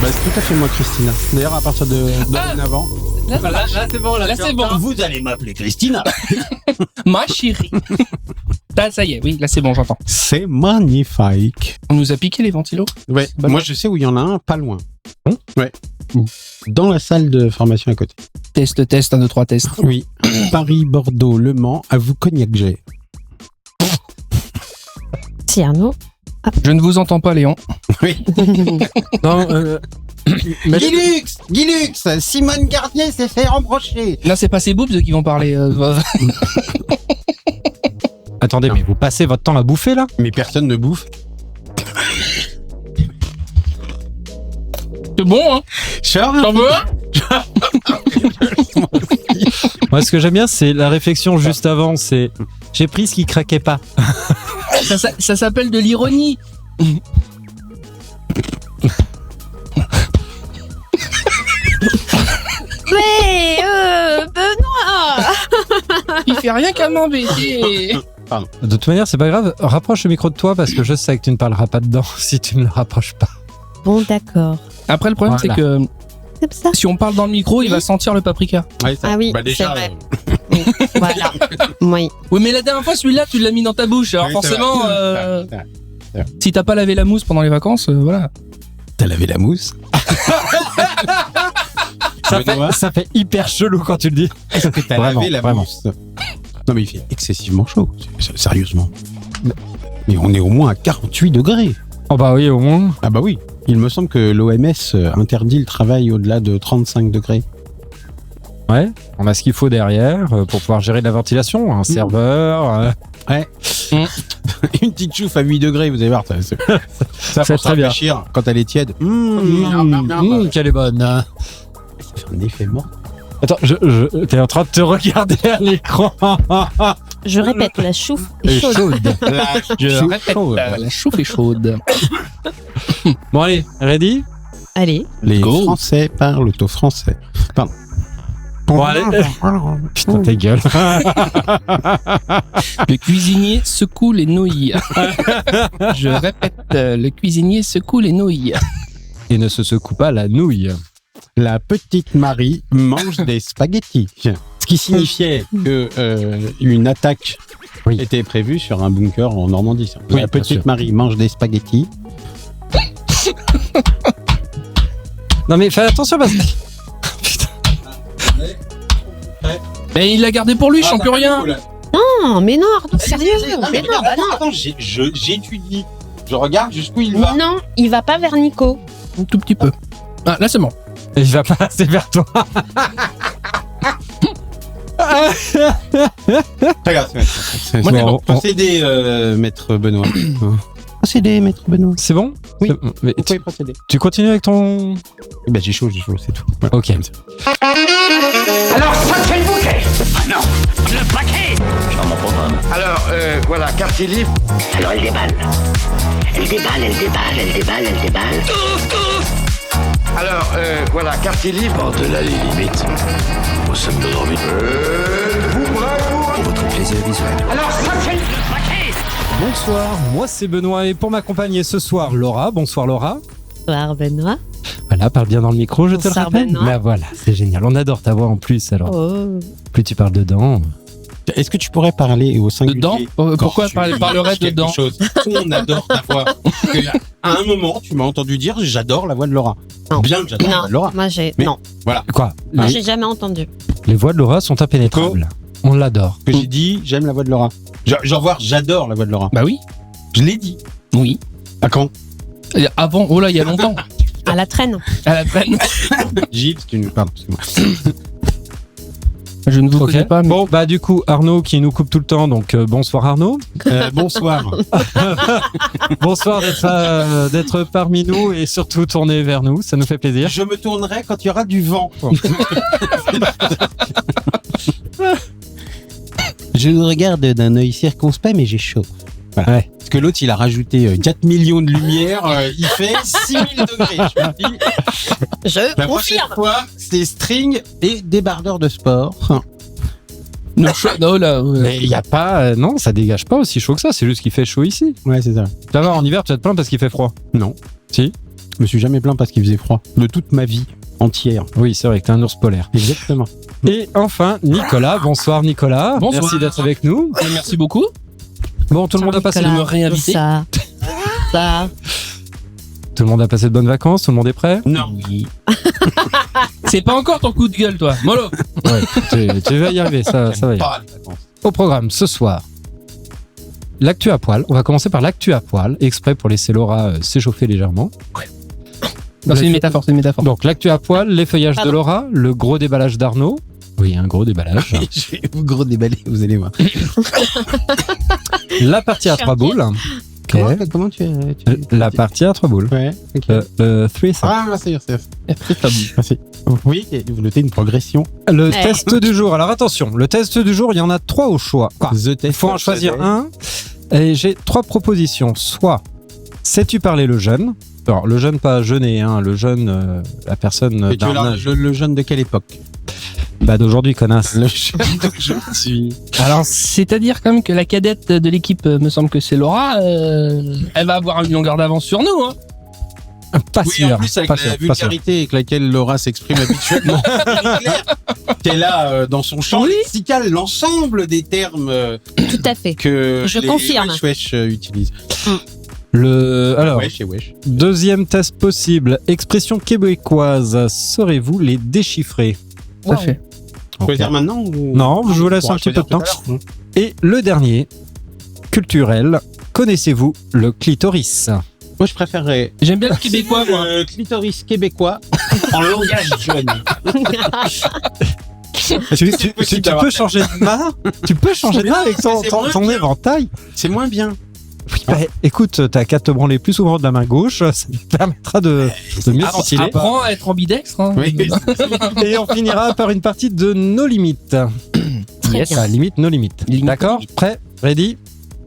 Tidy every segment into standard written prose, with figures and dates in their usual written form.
Bah, c'est tout à fait moi, Christina. D'ailleurs, à partir de dorénavant. Là, c'est bon. Là, c'est bon. Vous allez m'appeler Christina. Ma chérie. Là, ça y est, oui, là c'est bon, j'entends. C'est magnifique. On nous a piqué les ventilos. Ouais. Bah, moi, je sais où il y en a un, pas loin. Ouais. Où ? Dans la salle de formation à côté. Test, 1, 2, 3, test. Oui. Paris, Bordeaux, Le Mans, à vous Cognac J. Si Arnaud. Je ne vous entends pas, Léon. Oui. Non, Guilux, Simone Garnier s'est fait embrocher. Là, c'est pas ces boobs qui vont parler. Attendez, mais vous passez votre temps à bouffer là ? Mais personne ne bouffe. C'est bon, hein. T'en veux un ? Moi, ce que j'aime bien, c'est la réflexion juste avant. C'est j'ai pris ce qui craquait pas. Ça s'appelle de l'ironie. Mais Benoît. Il fait rien qu'à m'embêter. De toute manière, c'est pas grave. Rapproche le micro de toi parce que je sais que tu ne parleras pas dedans si tu ne le rapproches pas. Bon, d'accord. Après, le problème, Voilà. c'est que Comme ça. si on parle dans le micro, il va sentir le paprika. Ouais, Ah oui, bah déjà, c'est vrai. Oui, voilà. Oui. Oui, mais la dernière fois, celui-là, tu l'as mis dans ta bouche. Alors oui, forcément, c'est vrai. si t'as pas lavé la mousse pendant les vacances, voilà. T'as lavé la mousse. Ça fait hyper chelou quand tu le dis. Est-ce que t'as Vraiment, lavé la vraiment. mousse? Non, mais il fait excessivement chaud. Sérieusement. Mais on est au moins à 48 degrés. Oh bah oui, au moins. Ah bah oui. Il me semble que l'OMS interdit le travail au-delà de 35 degrés. Ouais, on a ce qu'il faut derrière pour pouvoir gérer la ventilation. Un serveur. Ouais. Une petite chouffe à 8 degrés, vous allez voir. Ça C'est pour très se bien. rafraîchir quand elle est tiède. Qu'elle est bonne. Hein. Ça fait un effet mort. Attends, t'es en train de te regarder à l'écran. Je répète, la chouffe est Et chaude. chaude. Je répète, la chouffe est chaude. Bon allez, ready ? Allez. Les Go. Français parlent au français. Pardon. Bon allez. Putain, ta gueule. Le cuisinier secoue les nouilles. Je répète, le cuisinier secoue les nouilles. Et ne se secoue pas la nouille. La petite Marie mange des spaghettis. Ce qui signifiait que une attaque était prévue sur un bunker en Normandie. Oui, La bien petite sûr. Marie mange des spaghettis. Non mais fais attention parce que... Putain. Mais il l'a gardé pour lui, je sens plus rien. Non, mais non, Arnaud, sérieux. Mais non, bah non. Attends, j'étudie. Je regarde jusqu'où il va. Non, il va pas vers Nico. Un tout petit peu. Ah, là c'est bon. Il va passer vers toi. Regarde, c'est Moi, bon. on- Procédez, maître Benoît. Procédez, maître Benoît. C'est bon ? Oui. C'est bon. Mais Vous pouvez procéder. tu continues avec ton... Bah, j'ai chaud, c'est tout. Voilà. Ok. Alors, ça c'est le bouquet. Ah non, le paquet. Dans mon programme. Alors, voilà, quartier libre. Alors elle déballe. Elle déballe, elle déballe, elle déballe, elle déballe. Alors, voilà, quartier libre. Par-delà les limites, au sommet de l'orbite. Vous prêts Pour votre plaisir visuel. Alors, ça c'est le paquet. Bonsoir, moi c'est Benoît et pour m'accompagner ce soir, Laura. Bonsoir Laura. Bonsoir, Benoît. Voilà, parle bien dans le micro, je te le Bonsoir, rappelle. Benoît. Bah voilà, c'est génial. On adore ta voix en plus, alors Oh. plus tu parles dedans. Est-ce que tu pourrais parler au singulier Dedans ? Pourquoi parlerait quelque dedans ? chose. On adore ta voix. Parce que, à un moment, tu m'as entendu dire j'adore la voix de Laura. Non. Bien que j'adore la voix Non, de Laura. moi j'ai. Mais- Non, Voilà. Quoi moi les, j'ai jamais entendu. les voix de Laura sont impénétrables. On l'adore. Que j'ai dit j'aime la voix de Laura. Genre voir j'adore la voix de Laura. Bah oui. Je l'ai dit. Oui. À quand Avant, oh là, il y a longtemps. À la traîne. À la peine. Gilles, tu nous parles. Excuse-moi. Je ne vous Ok. connais pas, mais... Bon, bah du coup, Arnaud qui nous coupe tout le temps, donc bonsoir Arnaud. Bonsoir. Bonsoir d'être parmi nous et surtout tourné vers nous, ça nous fait plaisir. Je me tournerai quand il y aura du vent. Je vous regarde d'un œil circonspect, mais j'ai chaud. Voilà. Ouais. Parce que l'autre, il a rajouté 4 millions de lumière, il fait 6000 degrés. Je me dis, Je la prochaine confirme. fois, c'est string et débardeur de sport. Non, là... Mais il y a pas, non, ça dégage pas aussi chaud que ça, c'est juste qu'il fait chaud ici. Ouais, c'est ça. Tu vas voir, en hiver, tu vas te plaindre parce qu'il fait froid. Non. Si. Je me suis jamais plaint parce qu'il faisait froid. De toute ma vie entière. Oui, c'est vrai que t'es un ours polaire. Exactement. Et enfin, Nicolas. Bonsoir Nicolas. Bonsoir. Merci d'être avec nous. Merci beaucoup. Bon, tout le monde a passé de me réinviter. Ça. Tout le monde a passé de bonnes vacances. Tout le monde est prêt. Non. C'est pas encore ton coup de gueule, toi. Mollo. Ouais, tu vas y arriver. Ça va y arriver. Pas les vacances. Au programme ce soir, l'actu à poil. On va commencer par l'actu à poil, exprès pour laisser Laura s'échauffer légèrement. Non, c'est une métaphore, c'est une métaphore. Donc l'actu à poil, l'effeuillage de Laura, le gros déballage d'Arnaud. Oui, un gros déballage. Je vais vous gros déballer, vous allez voir. La partie à 3 boules. Ok. Comment tu La partie à 3 boules. Ouais, ok. Le threesome. Ah, c'est Merci. Oui, vous notez une progression. Le test du jour. Alors attention, le test du jour, il y en a 3 au choix. Il faut en choisir un. Et j'ai 3 propositions. Soit, sais-tu parler le jeune? Alors, le jeune, pas jeûner, hein, le jeune, la personne d'un âge. Le jeune de quelle époque? Bah, d'aujourd'hui, connasse. Le jeune d'aujourd'hui. Alors, c'est-à-dire quand même que la cadette de l'équipe, me semble que c'est Laura, elle va avoir une longueur d'avance sur nous. Hein. Pas Oui, sûr. en plus, avec pas la sûr, pas sûr. vulgarité avec laquelle Laura s'exprime habituellement, qu'elle a dans son champ lexical l'ensemble des termes Tout à fait. que Je les confirme. wesh utilisent. Alors, Wesh et wesh. deuxième test possible. Expression québécoise. Saurez-vous les déchiffrer? Tout à fait. On peut le dire maintenant ou... Non, je vous laisse un petit peu de temps. Et le dernier, culturel. Connaissez-vous le clitoris? Moi, je préférerais J'aime bien le québécois, moi. le clitoris québécois en langage jeune. Tu peux changer de main? Tu peux changer de main avec ton éventail? C'est moins bien. Bah, écoute, t'as qu'à te branler plus souvent de la main gauche, ça te permettra de mieux filer. Apprends à être ambidextre. Hein. Oui. Et on finira par une partie de No Limit. Très Yes. bien. Limite, No Limit. Limite, D'accord? limite. Prêt? Ready?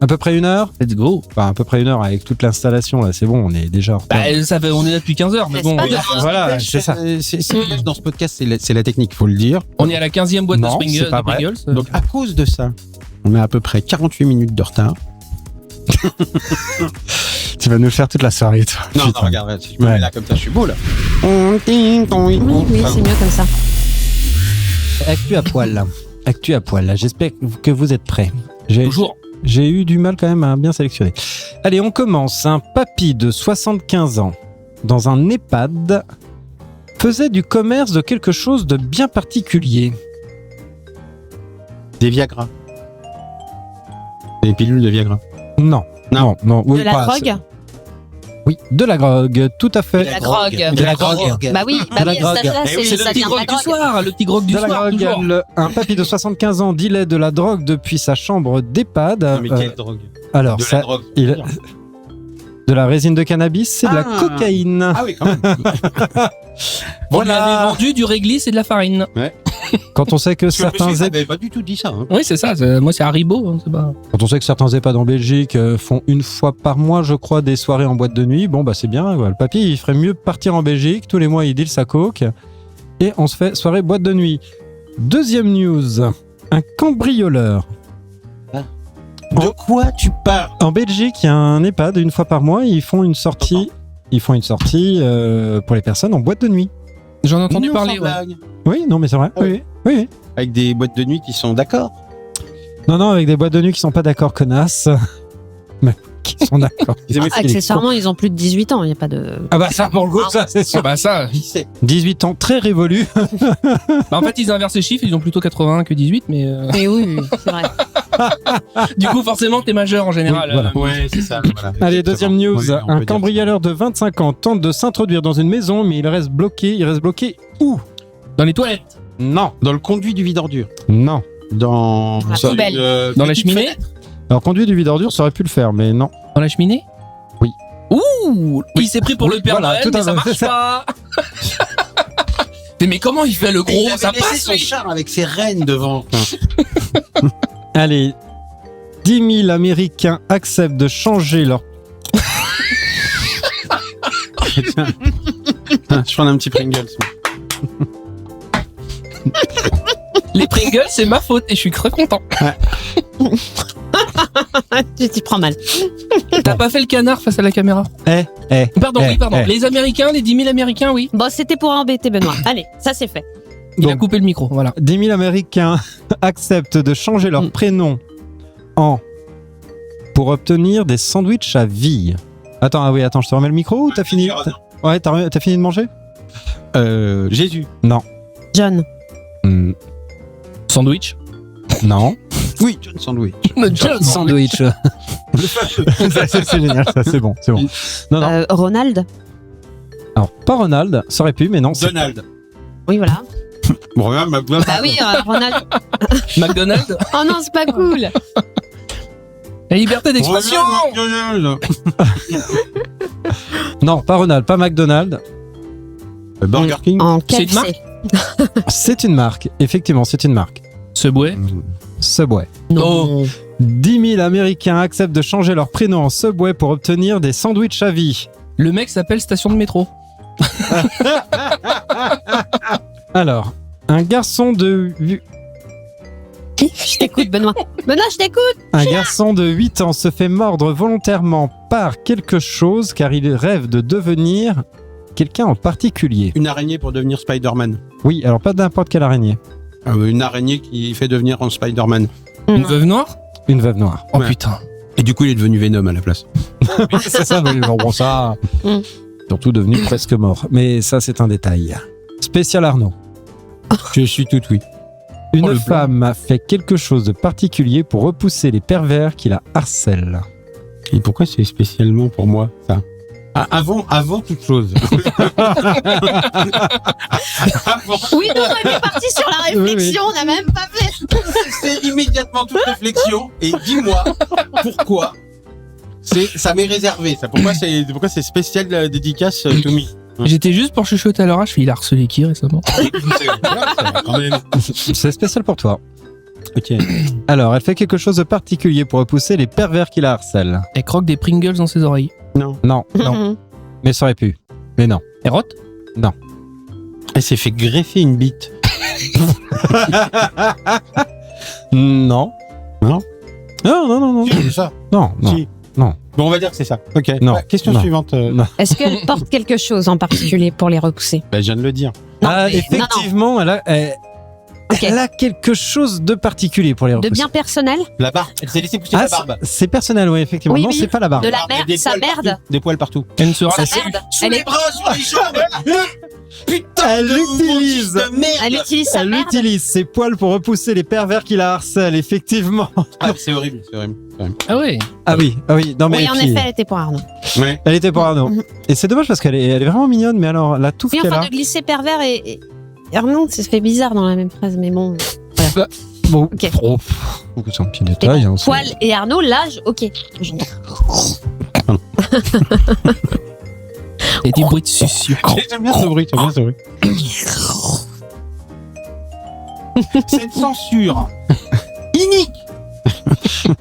À peu près 1 heure? Let's go. Enfin, à peu près 1 heure avec toute l'installation, là, c'est bon, on est déjà en retard. Bah, ça fait, on est là depuis 15 heures, mais bon, N'est-ce pas Voilà, c'est ça. Dans ce podcast, c'est la technique, faut le dire. on est à la 15e boîte Non, de c'est pas vrai. Pringles. Donc, à cause de ça, on a à peu près 48 minutes de retard. Tu vas nous le faire toute la soirée, toi. Non, Putain. regarde, si je me Ouais. mets là comme ça, je suis beau, là. Oui, c'est mieux comme ça. Actu à poil. Actu à poil, là, j'espère que vous êtes prêts. Toujours. J'ai eu du mal quand même à bien sélectionner. Allez, on commence. Un papy de 75 ans, dans un EHPAD, faisait du commerce de quelque chose de bien particulier. Des Viagra. Des pilules de Viagra. Non. Non. Oui, De la pas- drogue. Oui, de la drogue, tout à fait. De la drogue. De la drogue. Bah oui, De la drogue. ça, Eh oui, c'est ça le petit vient de la grog du drogue. soir, le petit grog du De la soir, drogue. toujours. Un papy de 75 ans dealait de la drogue depuis sa chambre d'EHPAD. Non, mais quelle drogue? Alors, De ça, la drogue. il- de la résine de cannabis, c'est de la Ah. cocaïne. Ah oui, quand même. On lui avait vendu du réglisse et de la farine. Quand on sait que certains Monsieur n'avait pas du tout dit ça. Hein. Oui, c'est ça. Moi, c'est Haribo. Hein, c'est pas... Quand on sait que certains EHPAD en Belgique font 1 fois par mois, je crois, des soirées en boîte de nuit, bon, bah c'est bien. Voilà. Le papy, il ferait mieux partir en Belgique. Tous les mois, il deal sa coke. Et on se fait soirée boîte de nuit. Deuxième news. Un cambrioleur. De quoi tu parles? En Belgique, il y a un EHPAD, 1 fois par mois, ils font une sortie. Ils font une sortie pour les personnes en boîte de nuit. J'en ai entendu Non, parler. sans Ouais. blague. Oui, non, mais c'est vrai. Ah oui. Oui. Avec des boîtes de nuit qui sont d'accord. Non, avec des boîtes de nuit qui sont pas d'accord, connasses. Mais qui sont d'accord. Accessoirement, ils ont plus de 18 ans, il n'y a pas de... Ah bah ça, pour le coup, ça, c'est Ah sûr. bah ça. 18 ans, très révolu. Bah, en fait, ils inversent les chiffres. Ils ont plutôt 81 que 18, mais Mais oui, c'est vrai. du coup, forcément, t'es majeur en général. Oui, voilà. Ouais, c'est ça. Voilà. Allez, deuxième news. Oui, on peut Un dire cambrioleur de 25 ans tente de s'introduire dans une maison, mais il reste bloqué. Il reste bloqué où? Dans les toilettes. Non. Dans le conduit du vide-ordure. Non. Dans La poubelle. Dans la cheminée. Alors, conduit du vide-ordure, ça aurait pu le faire, mais non. Dans la cheminée. Oui. Ouh, il s'est pris pour Oui, le Père voilà, Noël, tout à mais ça fait, marche c'est pas. Mais comment il fait le gros? Ça passe, son lui. char avec ses rennes devant. Allez. 10 000 Américains acceptent de changer leur... Tiens. Je prends un petit Pringles. Les Pringles, c'est ma faute et je suis très content. Tu t'y prends mal. T'as pas fait le canard face à la caméra? Pardon. Les Américains, les 10 000 Américains, oui. Bon, c'était pour embêter Benoît. Allez, ça c'est fait. Il a Donc, coupé le micro, voilà. 10 000 Américains acceptent de changer leur prénom en pour obtenir des sandwichs à vie. Attends, je te remets le micro ou t'as fini? Ouais, t'as fini de manger? Jésus. Non. John. Sandwich. Non. Oui, John Sandwich. John Sandwich. C'est génial, ça, c'est bon. Non. Ronald. Alors, pas Ronald, ça aurait pu, mais non. Donald. Oui, voilà. Bon, regarde, Bah oui, Ronald. McDonald's. Oh non, c'est pas cool. La liberté d'expression. Non, pas Ronald, pas McDonald's. Burger King. En C'est une KFC. marque C'est une marque, effectivement, c'est une marque. Subway. Subway. Non. 10 000 Américains acceptent de changer leur prénom en Subway pour obtenir des sandwichs à vie. Le mec s'appelle station de métro. Alors, un garçon de Je t'écoute, Benoît. Benoît, je t'écoute. Un garçon de 8 ans se fait mordre volontairement par quelque chose car il rêve de devenir quelqu'un en particulier. Une araignée pour devenir Spider-Man. Oui, alors pas n'importe quelle araignée. Une araignée qui fait devenir un Spider-Man. Une veuve noire. Une veuve noire. Oh Ouais. putain. Et du coup, il est devenu Venom à la place. C'est ça, mais bon, ça. Mm. Surtout devenu presque mort. Mais ça, c'est un détail. Spécial Arnaud. Je suis tout oui. Une Oh, le femme a fait quelque chose de particulier pour repousser les pervers qui la harcèlent. Et pourquoi c'est spécialement pour moi, ça? Avant toute chose. Oui, non, on est parti sur la réflexion, on n'a même pas fait. C'est immédiatement toute réflexion. Et dis-moi pourquoi ça m'est réservé. Ça, pourquoi c'est spécial dédicace to me. J'étais juste pour chuchoter à l'orage, il a harcelé qui récemment? Quand même. C'est spécial pour toi. Ok. Alors, elle fait quelque chose de particulier pour repousser les pervers qui la harcèlent. Elle croque des Pringles dans ses oreilles. Non. Non, mais ça aurait pu. Mais non. Elle rote? Elle s'est fait greffer une bite. Non. Non. Non. C'est ça. Non. Si. Non. Bon, on va dire que c'est ça. Ok. Non. Ouais, question Non. suivante. Est-ce qu'elle porte quelque chose en particulier pour les repousser? Bah, je viens de le dire. Non, Ah, mais- effectivement, Ok. elle a quelque chose de particulier pour les De repousser. bien personnel? La barbe. Elle s'est laissé pousser Ah, la barbe. c'est personnel, oui, effectivement. Oui, non, oui. c'est pas la barbe. De la Ah, merde, des sa poils merde. partout. Des poils partout. Elle ne sera Sa merde. Sous Elle les est- bras, sur les jambes. Putain. Elle utilise. De merde. Elle utilise sa Elle merde. utilise ses poils pour repousser les pervers qui la harcèlent, effectivement. Ah, c'est horrible. Ah ouais. Ah oui. Non mais Oui, en puis, effet, elle était pour Arnaud. Ouais. elle était pour Arnaud. Et c'est dommage parce qu'elle est vraiment mignonne, mais alors la touffe Oui, qu'elle enfin, a. de glisser pervers et Arnaud, ça se fait bizarre dans la même phrase, mais bon. Bon, Ok. oh, c'est un petit Et détail. bon, hein, c'est- Poil et Arnaud, l'âge, ok. Et des bruits de succion. J'aime bien ce bruit. Cette censure inique.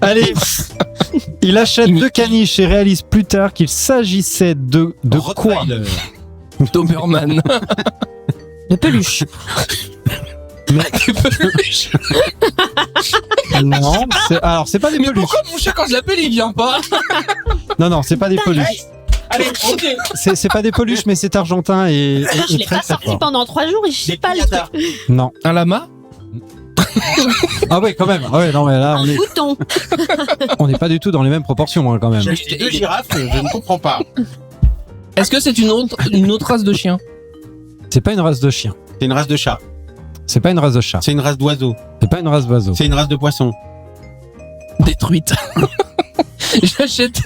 Allez. Il achète deux caniches et réalise plus tard qu'il s'agissait de quoi? Rottweiler. Doberman. De peluche. Non, alors c'est pas des Mais peluches. pourquoi mon chat, quand je l'appelle, il vient pas? Non, c'est pas des peluches. Allez, ok. C'est pas des peluches, mais c'est argentin et Je l'ai très pas très sorti fort. pendant 3 jours, il chie Des pas le piñatas. truc. Non. Un lama? Ah ouais, quand même. Ah ouais, non mais là Un bouton. on n'est pas du tout dans les mêmes proportions hein, quand même. J'ai acheté 2 girafes, je ne comprends pas. Est-ce que c'est une autre race de chien? C'est pas une race de chien. C'est une race de chat. C'est pas une race de chat. C'est une race d'oiseau. C'est pas une race d'oiseau. C'est une race de poisson. Détruite. J'achète.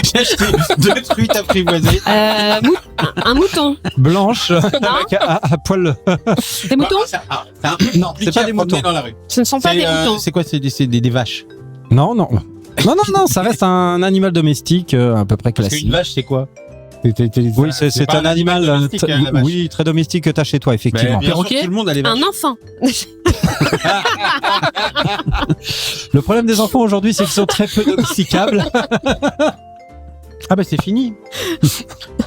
J'ai acheté 2 truites apprivoisées. Un mouton. Blanche avec à poil. Des moutons? Non, c'est pas des moutons. Dans la rue. Ce ne sont pas des moutons. C'est quoi? C'est des vaches. Non, ça reste un animal domestique à peu près Parce classique. qu'une vache, c'est quoi? Oui, c'est pas un animal domestique, la vache. oui, très domestique que t'as chez toi, effectivement. Bien sûr, Perroquet. tout le monde a les vaches. Un enfant. Le problème des enfants aujourd'hui, c'est qu'ils sont très peu domesticables. Ah bah c'est fini.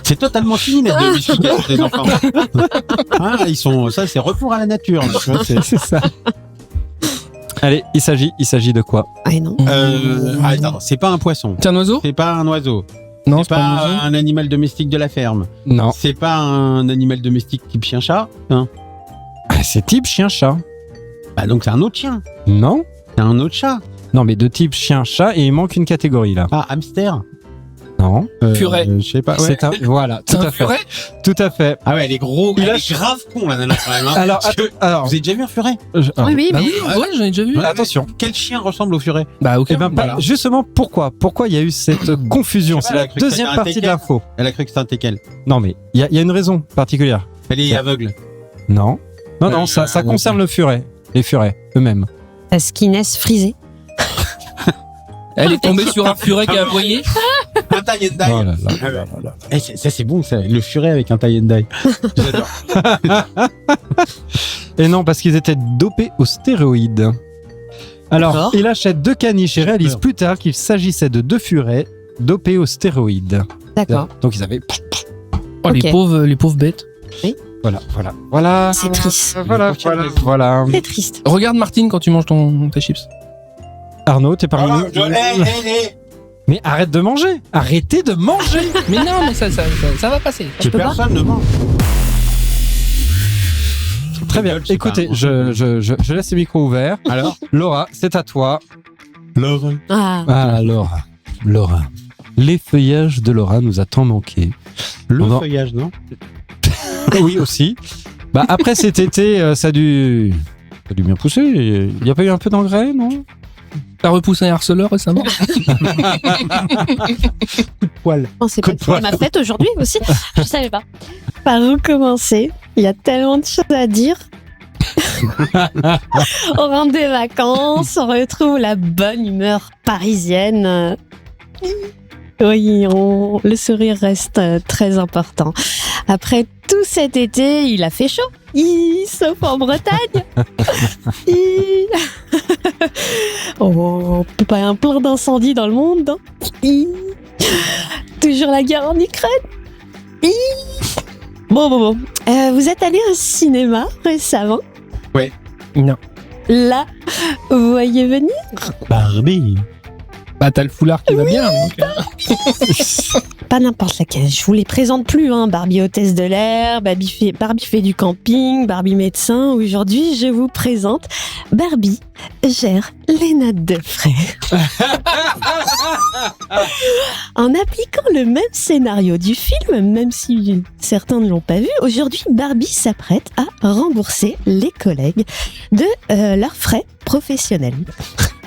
C'est totalement fini la domestication des enfants. Ah, ils sont, ça c'est retour à la nature. Là, tu vois, c'est C'est ça. Allez, il s'agit de quoi? Ah non. Attends, c'est pas un poisson. C'est un oiseau? C'est pas un oiseau. Non, C'est pas un animal domestique de la ferme. Non. C'est pas un animal domestique type chien-chat. Hein. Ah, c'est type chien-chat. Bah donc c'est un autre chien. Non? C'est un autre chat. Non, mais de type chien-chat, et il manque une catégorie là. Ah, hamster. Non. Furet. Je sais pas. Ouais. C'est un... Voilà, tout C'est un à fait. furet? Tout à fait. Ah ouais, elle est gros. Il Elle a- est grave con la nana quand même. Hein. Alors, Parce que- alors, vous avez déjà vu un furet? alors, Oui, Bah mais oui, ouais, j'en ai déjà vu. Ouais. attention. Quel chien ressemble au furet? Bah, ok. Eh ben, Voilà. justement, pourquoi il y a eu cette confusion? Je sais C'est pas, la elle a cru que deuxième c'était un partie de teckel. l'info. Elle a cru que c'était un teckel. Non, mais il y a une raison particulière. Elle est aveugle. Non. Non, ça concerne le furet. Les furets eux-mêmes. parce qu'ils naissent frisés. Elle est tombée sur un furet qui a aboyé. Un tie and die. Oh là là. Ah ouais. Eh, ça c'est bon, ça. Le furet avec un tie and die. J'adore. Et non, parce qu'ils étaient dopés aux stéroïdes. Alors, D'accord. il achète 2 caniches et réalise plus tard qu'il s'agissait de 2 furets dopés aux stéroïdes. D'accord. Donc ils avaient... Oh, Ok. les pauvres bêtes. Voilà. C'est triste. Voilà. C'est triste. Regarde Martine quand tu manges tes chips. Arnaud, t'es parmi nous. Hey. Mais arrête de manger. Arrêtez de manger. Mais non, mais ça va passer. Que peux pas. personne ne mange. Très bien. C'est Écoutez, pas- je laisse les micros ouverts. Alors Laura, c'est à toi. Laure. Ah, Ah, Laura. Les feuillages de Laura nous a tant manqué. Le Pendant- feuillage, non? Oui, aussi. Bah, après cet été, ça a dû bien pousser. Il n'y a pas eu un peu d'engrais, non? T'as repoussé un harceleur récemment? Poil. on sait Coup pas de que poing. c'est ma fête aujourd'hui aussi. Je savais pas. Par où commencer? Il y a tellement de choses à dire. On rentre des vacances, on retrouve la bonne humeur parisienne. Oui, le sourire reste très important. Après tout cet été, il a fait chaud. Sauf en Bretagne. Oh, pas un plein d'incendies dans le monde. Hein. Toujours la guerre en Ukraine. Bon. Vous êtes allé au cinéma récemment? Non. Là, vous voyez venir? Barbie. Bah, t'as le foulard qui va bien. Donc, Pas n'importe laquelle, je vous les présente plus, hein. Barbie hôtesse de l'air, Barbie fait du camping, Barbie médecin. Aujourd'hui, je vous présente Barbie gère les notes de frais. En appliquant le même scénario du film, même si certains ne l'ont pas vu, aujourd'hui, Barbie s'apprête à rembourser les collègues de leurs frais professionnels.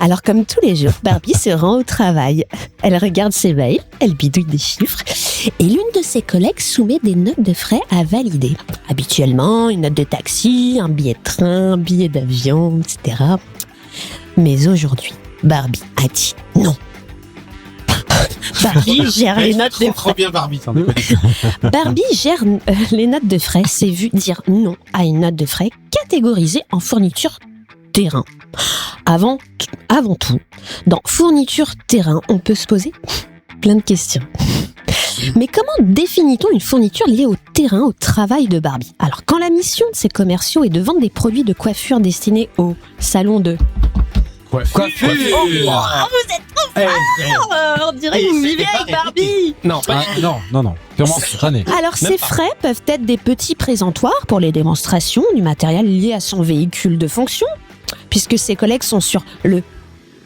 Alors, comme tous les jours, Barbie se rend au travail. Elle regarde ses mails, elle bidouille des chiffres, et l'une de ses collègues soumet des notes de frais à valider. Habituellement, une note de taxi, un billet de train, un billet d'avion, etc. Mais aujourd'hui, Barbie a dit non. Barbie gère les notes de Trop frais. bien Barbie, sans déconner. Barbie gère les notes de frais, c'est vu dire non à une note de frais catégorisée en fourniture terrain. Avant tout, dans fourniture terrain, on peut se poser plein de questions. Mais comment définit-on une fourniture liée au terrain, au travail de Barbie? Alors, quand la mission de ces commerciaux est de vendre des produits de coiffure destinés au salon de... Coiffure. Oh, vous êtes trop fort. On dirait que vous vivez avec Barbie. non, pas Non. Purement spontané. Alors, ces frais peuvent être des petits présentoirs pour les démonstrations du matériel lié à son véhicule de fonction, puisque ses collègues sont sur le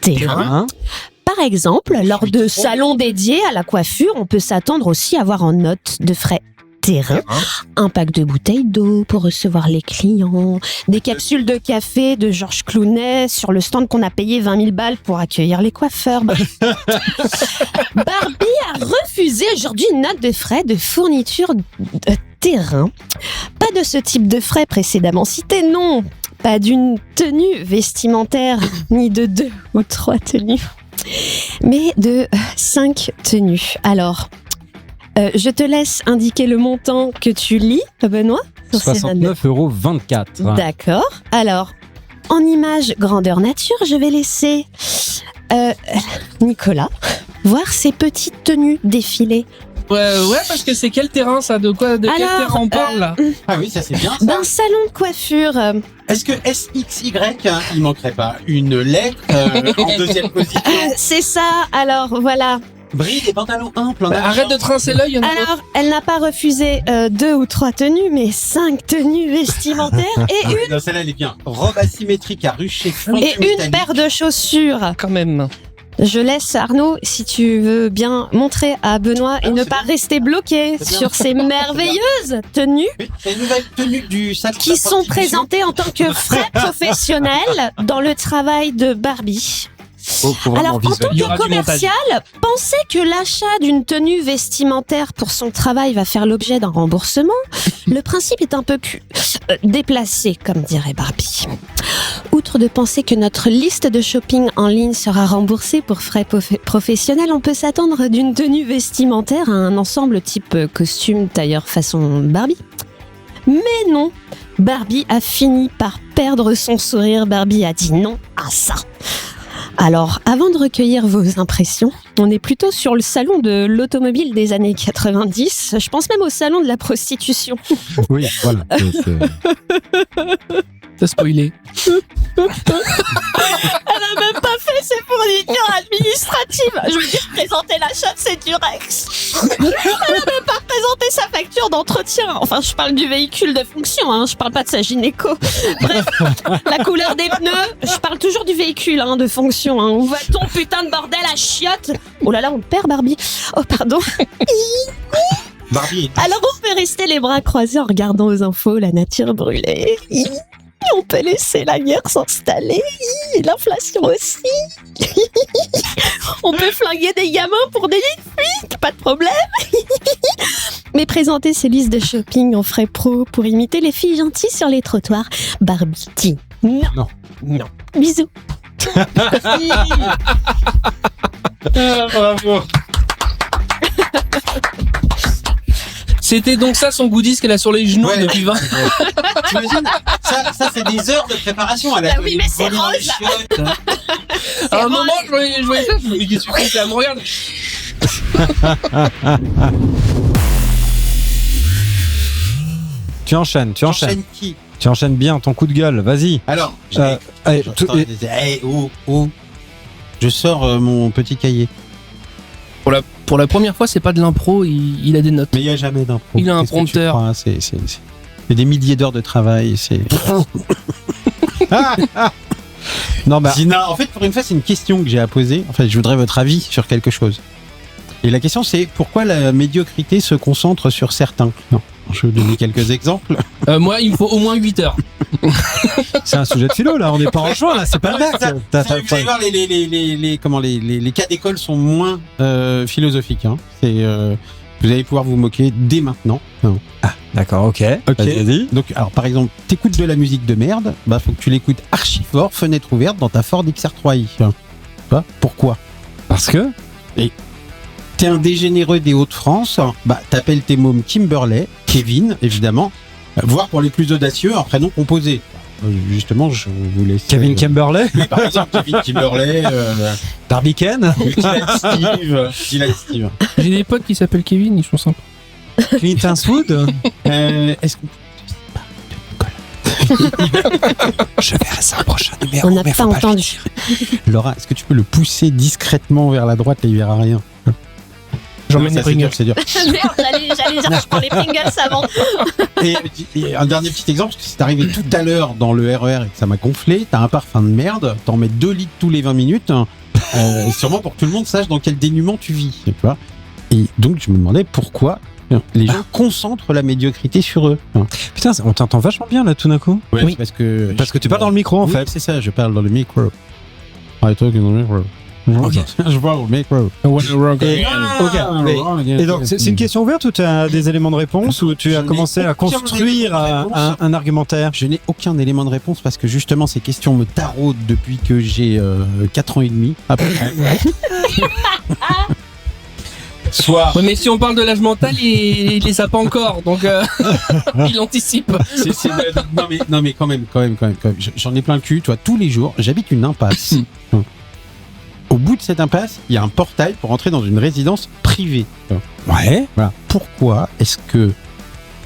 terrain. Par exemple, lors de salons dédiés à la coiffure, on peut s'attendre aussi à avoir en note de frais terrain un pack de bouteilles d'eau pour recevoir les clients, des capsules de café de Georges Clooney sur le stand qu'on a payé 20 000 balles pour accueillir les coiffeurs. Barbie a refusé aujourd'hui une note de frais de fourniture de terrain. Pas de ce type de frais précédemment cités, non. Pas d'une tenue vestimentaire, ni de 2 ou 3 tenues, mais de 5 tenues. Alors, je te laisse indiquer le montant que tu lis, Benoît, sur ces notes de 69,24 €. D'accord. Alors, en image grandeur nature, je vais laisser Nicolas voir ces petites tenues défiler Ouais, parce que c'est quel terrain ça? De quel terrain on parle là? Ah oui, ça c'est bien. Ça. D'un salon de coiffure. Est-ce que SXY, il manquerait pas une lettre en deuxième position? C'est ça, alors voilà. Brille des pantalons amples. Arrête de trincer l'œil. Il y en a Alors, elle n'a pas refusé 2 ou 3 tenues, mais 5 tenues vestimentaires et Non, celle-là, elle est bien. Robe asymétrique à rucher. une paire de chaussures. quand même. Je laisse Arnaud, si tu veux bien montrer à Benoît et ne pas rester bloqué C'est bien. sur ces merveilleuses tenues Oui, c'est une nouvelle tenue du salon. qui sont présentées en tant que frais professionnels dans le travail de Barbie. Alors, en tant Il y aura que du montage. commercial, pensez que l'achat d'une tenue vestimentaire pour son travail va faire l'objet d'un remboursement. Le principe est un peu plus déplacé, comme dirait Barbie. Outre de penser que notre liste de shopping en ligne sera remboursée pour frais professionnels, on peut s'attendre d'une tenue vestimentaire à un ensemble type costume tailleur façon Barbie. Mais non, Barbie a fini par perdre son sourire. Barbie a dit non à ça. Alors, avant de recueillir vos impressions, on est plutôt sur le salon de l'automobile des années 90. Je pense même au salon de la prostitution. Oui, voilà. T'as spoilé. Elle n'a même pas fait ses fournitures administratives. Je veux dire, présenter l'achat de ses Durex. Elle n'a même pas présenté sa facture d'entretien. Enfin, je parle du véhicule de fonction, hein. Je parle pas de sa gynéco. Bref, la couleur des pneus. Je parle toujours du véhicule, hein, de fonction. Hein. Où va ton putain de bordel à chiottes? Oh là là, on perd Barbie. Oh, pardon. Barbie. Alors, on peut rester les bras croisés en regardant aux infos la nature brûler. On peut laisser la guerre s'installer, et l'inflation aussi. On peut flinguer des gamins pour des lits de flics, pas de problème. Mais présenter ses listes de shopping en frais pro pour imiter les filles gentilles sur les trottoirs, Barbie dit non. Non. Bisous. Bravo. C'était donc ça son goodies qu'elle a sur les genoux Ouais. depuis 20. T'imagines, ça c'est des heures de préparation. Elle a Ah oui, mais c'est rose. À un moment, je voyais ça, je me dis qu'est-ce que tu fais? Elle me regarde. Tu enchaînes. J'enchaîne qui? Tu enchaînes bien ton coup de gueule, vas-y. Alors, Allez, je sors mon petit cahier. Pour la première fois, c'est pas de l'impro, il a des notes. Mais il n'y a jamais d'impro. Il a un Qu'est-ce que tu prompteur. crois? C'est des milliers d'heures de travail. C'est. Non, bah, En fait, pour une fois, c'est une question que j'ai à poser. En fait, je voudrais votre avis sur quelque chose. Et la question, c'est pourquoi la médiocrité se concentre sur certains? Non. Je vais vous donner quelques exemples. Moi, il me faut au moins 8 heures. c'est un sujet de philo, là. On n'est pas en juin, là. C'est pas le bac. Vous allez voir, les cas d'école sont moins philosophiques. Hein. Vous allez pouvoir vous moquer dès maintenant. Non. D'accord, ok. Vas-y. Donc, alors, par exemple, t'écoutes de la musique de merde, bah, faut que tu l'écoutes archi fort, fenêtre ouverte dans ta Ford XR3i. Hein. Pourquoi? Parce que T'es un dégénéreux des Hauts-de-France, bah, t'appelles tes mômes Kimberley, Kevin, évidemment, voire pour les plus audacieux, un prénom composé. Justement, je vous laisse. Kevin Kimberley, Oui, par exemple, Kevin Kimberley, Darby Ken, Dylan Steve. J'ai des potes qui s'appellent Kevin, ils sont sympas. Clint Eastwood. Est-ce que. Je verrai ça au prochain numéro. On n'a pas entendu. Laura, est-ce que tu peux le pousser discrètement vers la droite, là, il verra rien. J'emmène Ça, les Pringles. c'est dur. Merde, j'allais dire, je prends les Pringles avant. Et un dernier petit exemple, parce que c'est arrivé tout à l'heure dans le RER et que ça m'a gonflé. T'as un parfum de merde, t'en mets 2 litres tous les 20 minutes, sûrement pour que tout le monde sache dans quel dénuement tu vis. Tu vois. Et donc je me demandais pourquoi les gens concentrent la médiocrité sur eux. Putain, on t'entend vachement bien, là, tout d'un coup. Ouais, Oui. parce que tu parles dans le micro, en Oui, fait. c'est ça, je parle dans le micro. I talk in the micro. Ok. Je parle au micro. Et donc, c'est une question ouverte ou tu as des éléments de réponse ou tu as commencé à construire un argumentaire? Je n'ai aucun élément de réponse parce que justement ces questions me taraudent depuis que j'ai 4 ans et demi. À peu près. Soit. Ouais, mais si on parle de l'âge mental, il les a pas encore, donc il anticipe. Non mais quand même. J'en ai plein le cul, toi, tous les jours. J'habite une impasse. au bout de cette impasse, il y a un portail pour entrer dans une résidence privée. Ouais. Voilà. Pourquoi est-ce que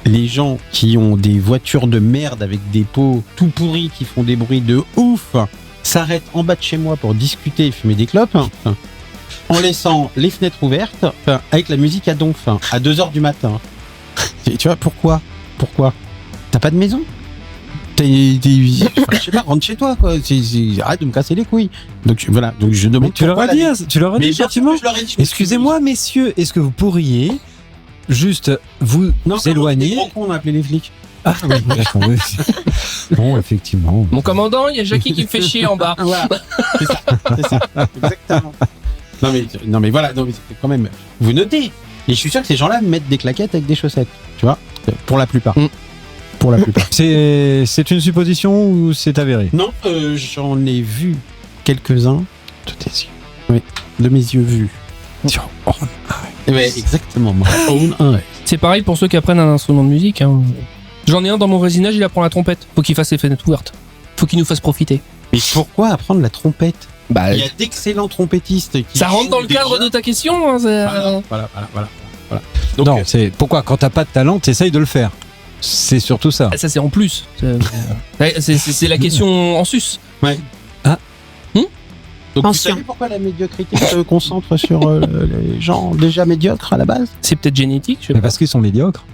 les gens qui ont des voitures de merde avec des pots tout pourris qui font des bruits de ouf s'arrêtent en bas de chez moi pour discuter et fumer des clopes en laissant les fenêtres ouvertes avec la musique à donf à 2h du matin? Tu vois, pourquoi T'as pas de maison? Je sais pas, rentre chez toi, quoi. Arrête de me casser les couilles. Donc voilà, donc je demande. Mais tu leur as dit, Mais gentiment. je leur ai dit, Excusez-moi, messieurs, est-ce que vous pourriez juste vous éloigner? On a appelé les flics. Ah oui, d'accord. Oui. Bon, effectivement. Mon commandant, il y a Jackie qui me fait chier en bas. Voilà, c'est ça, exactement. Non mais voilà, non mais c'est quand même. Vous notez. Et je suis sûr que ces gens-là mettent des claquettes avec des chaussettes, tu vois, pour la plupart. Pour la plupart. C'est une supposition ou c'est avéré? Non, j'en ai vu quelques-uns de tes yeux. Oui, de mes yeux vus. Ouais, exactement. Moi. C'est pareil pour ceux qui apprennent un instrument de musique. Hein. J'en ai un dans mon voisinage, il apprend la trompette. Faut qu'il fasse les fenêtres ouvertes. Faut qu'il nous fasse profiter. Mais pourquoi apprendre la trompette? Bah, il y a d'excellents trompettistes qui ça rentre dans le cadre de ta question. Hein, voilà. Donc, non, c'est pourquoi quand t'as pas de talent, t'essayes de le faire. C'est surtout ça. Ça c'est en plus. C'est la question en sus. Ouais. Ah. Donc vous savez pourquoi la médiocrité se concentre sur les gens déjà médiocres à la base? C'est peut-être génétique, je sais pas. Parce qu'ils sont médiocres.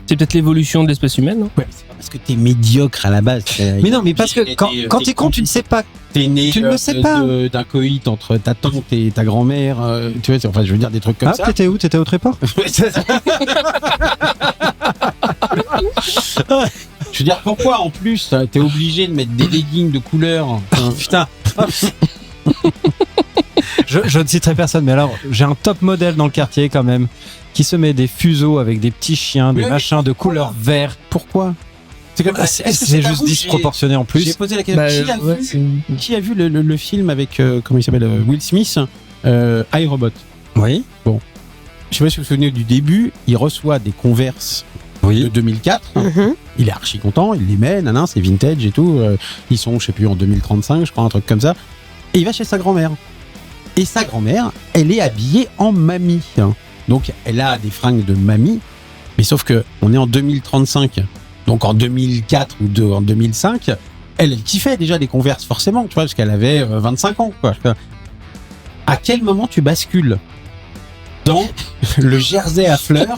C'est peut-être l'évolution de l'espèce humaine. Non ouais, c'est pas parce que t'es médiocre à la base. Mais non, mais parce que quand t'es con, tu ne sais pas. T'es né tu ne le sais pas. D'un coït entre ta tante et ta grand-mère. Tu vois, enfin, je veux dire des trucs comme ça. Ah, t'étais où? T'étais au Tréport? Je veux dire, pourquoi en plus t'es obligé de mettre des leggings de couleur? Putain. Je ne citerai personne, mais alors j'ai un top modèle dans le quartier quand même qui se met des fuseaux avec des petits chiens, des machins de couleur vert. Pourquoi? C'est comme c'est juste disproportionné en plus. J'ai posé la question. Qui a vu le film avec comment il s'appelle, Will Smith, iRobot? Oui. Bon, je sais pas si vous vous souvenez du début. Il reçoit des Converse de 2004. Il est archi content. Il les met, c'est vintage et tout. Ils sont, je sais plus, en 2035, je crois, un truc comme ça. Et il va chez sa grand-mère. Et sa grand-mère, elle est habillée en mamie. Donc, elle a des fringues de mamie. Mais sauf que on est en 2035. Donc, en 2004 ou en 2005, elle kiffait déjà des Converse, forcément, tu vois, parce qu'elle avait 25 ans, quoi. À quel moment tu bascules dans le jersey à fleurs?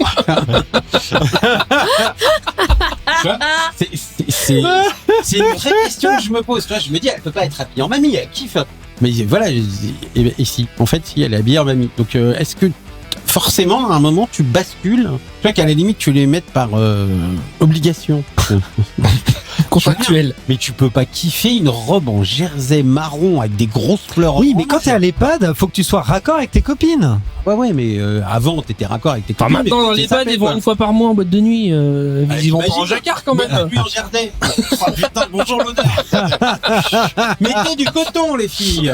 C'est une vraie question que je me pose. Tu vois, je me dis, elle peut pas être habillée en mamie, elle kiffe. Mais voilà, et si, en fait, si, elle est habillée en mamie. Donc, est-ce que forcément, à un moment, tu bascules? Tu vois qu'à la limite, tu les mets par obligation. Contractuel. Mais tu peux pas kiffer une robe en jersey marron avec des grosses fleurs. Oui, mais quand t'es à l'EHPAD, faut que tu sois raccord avec tes copines. Ouais, mais avant, t'étais raccord avec tes copines. Enfin, maintenant, dans l'EHPAD, ils vont une fois par mois en boîte de nuit. Ils vont pas en jacquard quand même. Lui en jersey. Oh putain, bonjour l'odeur. Mettez du coton, les filles.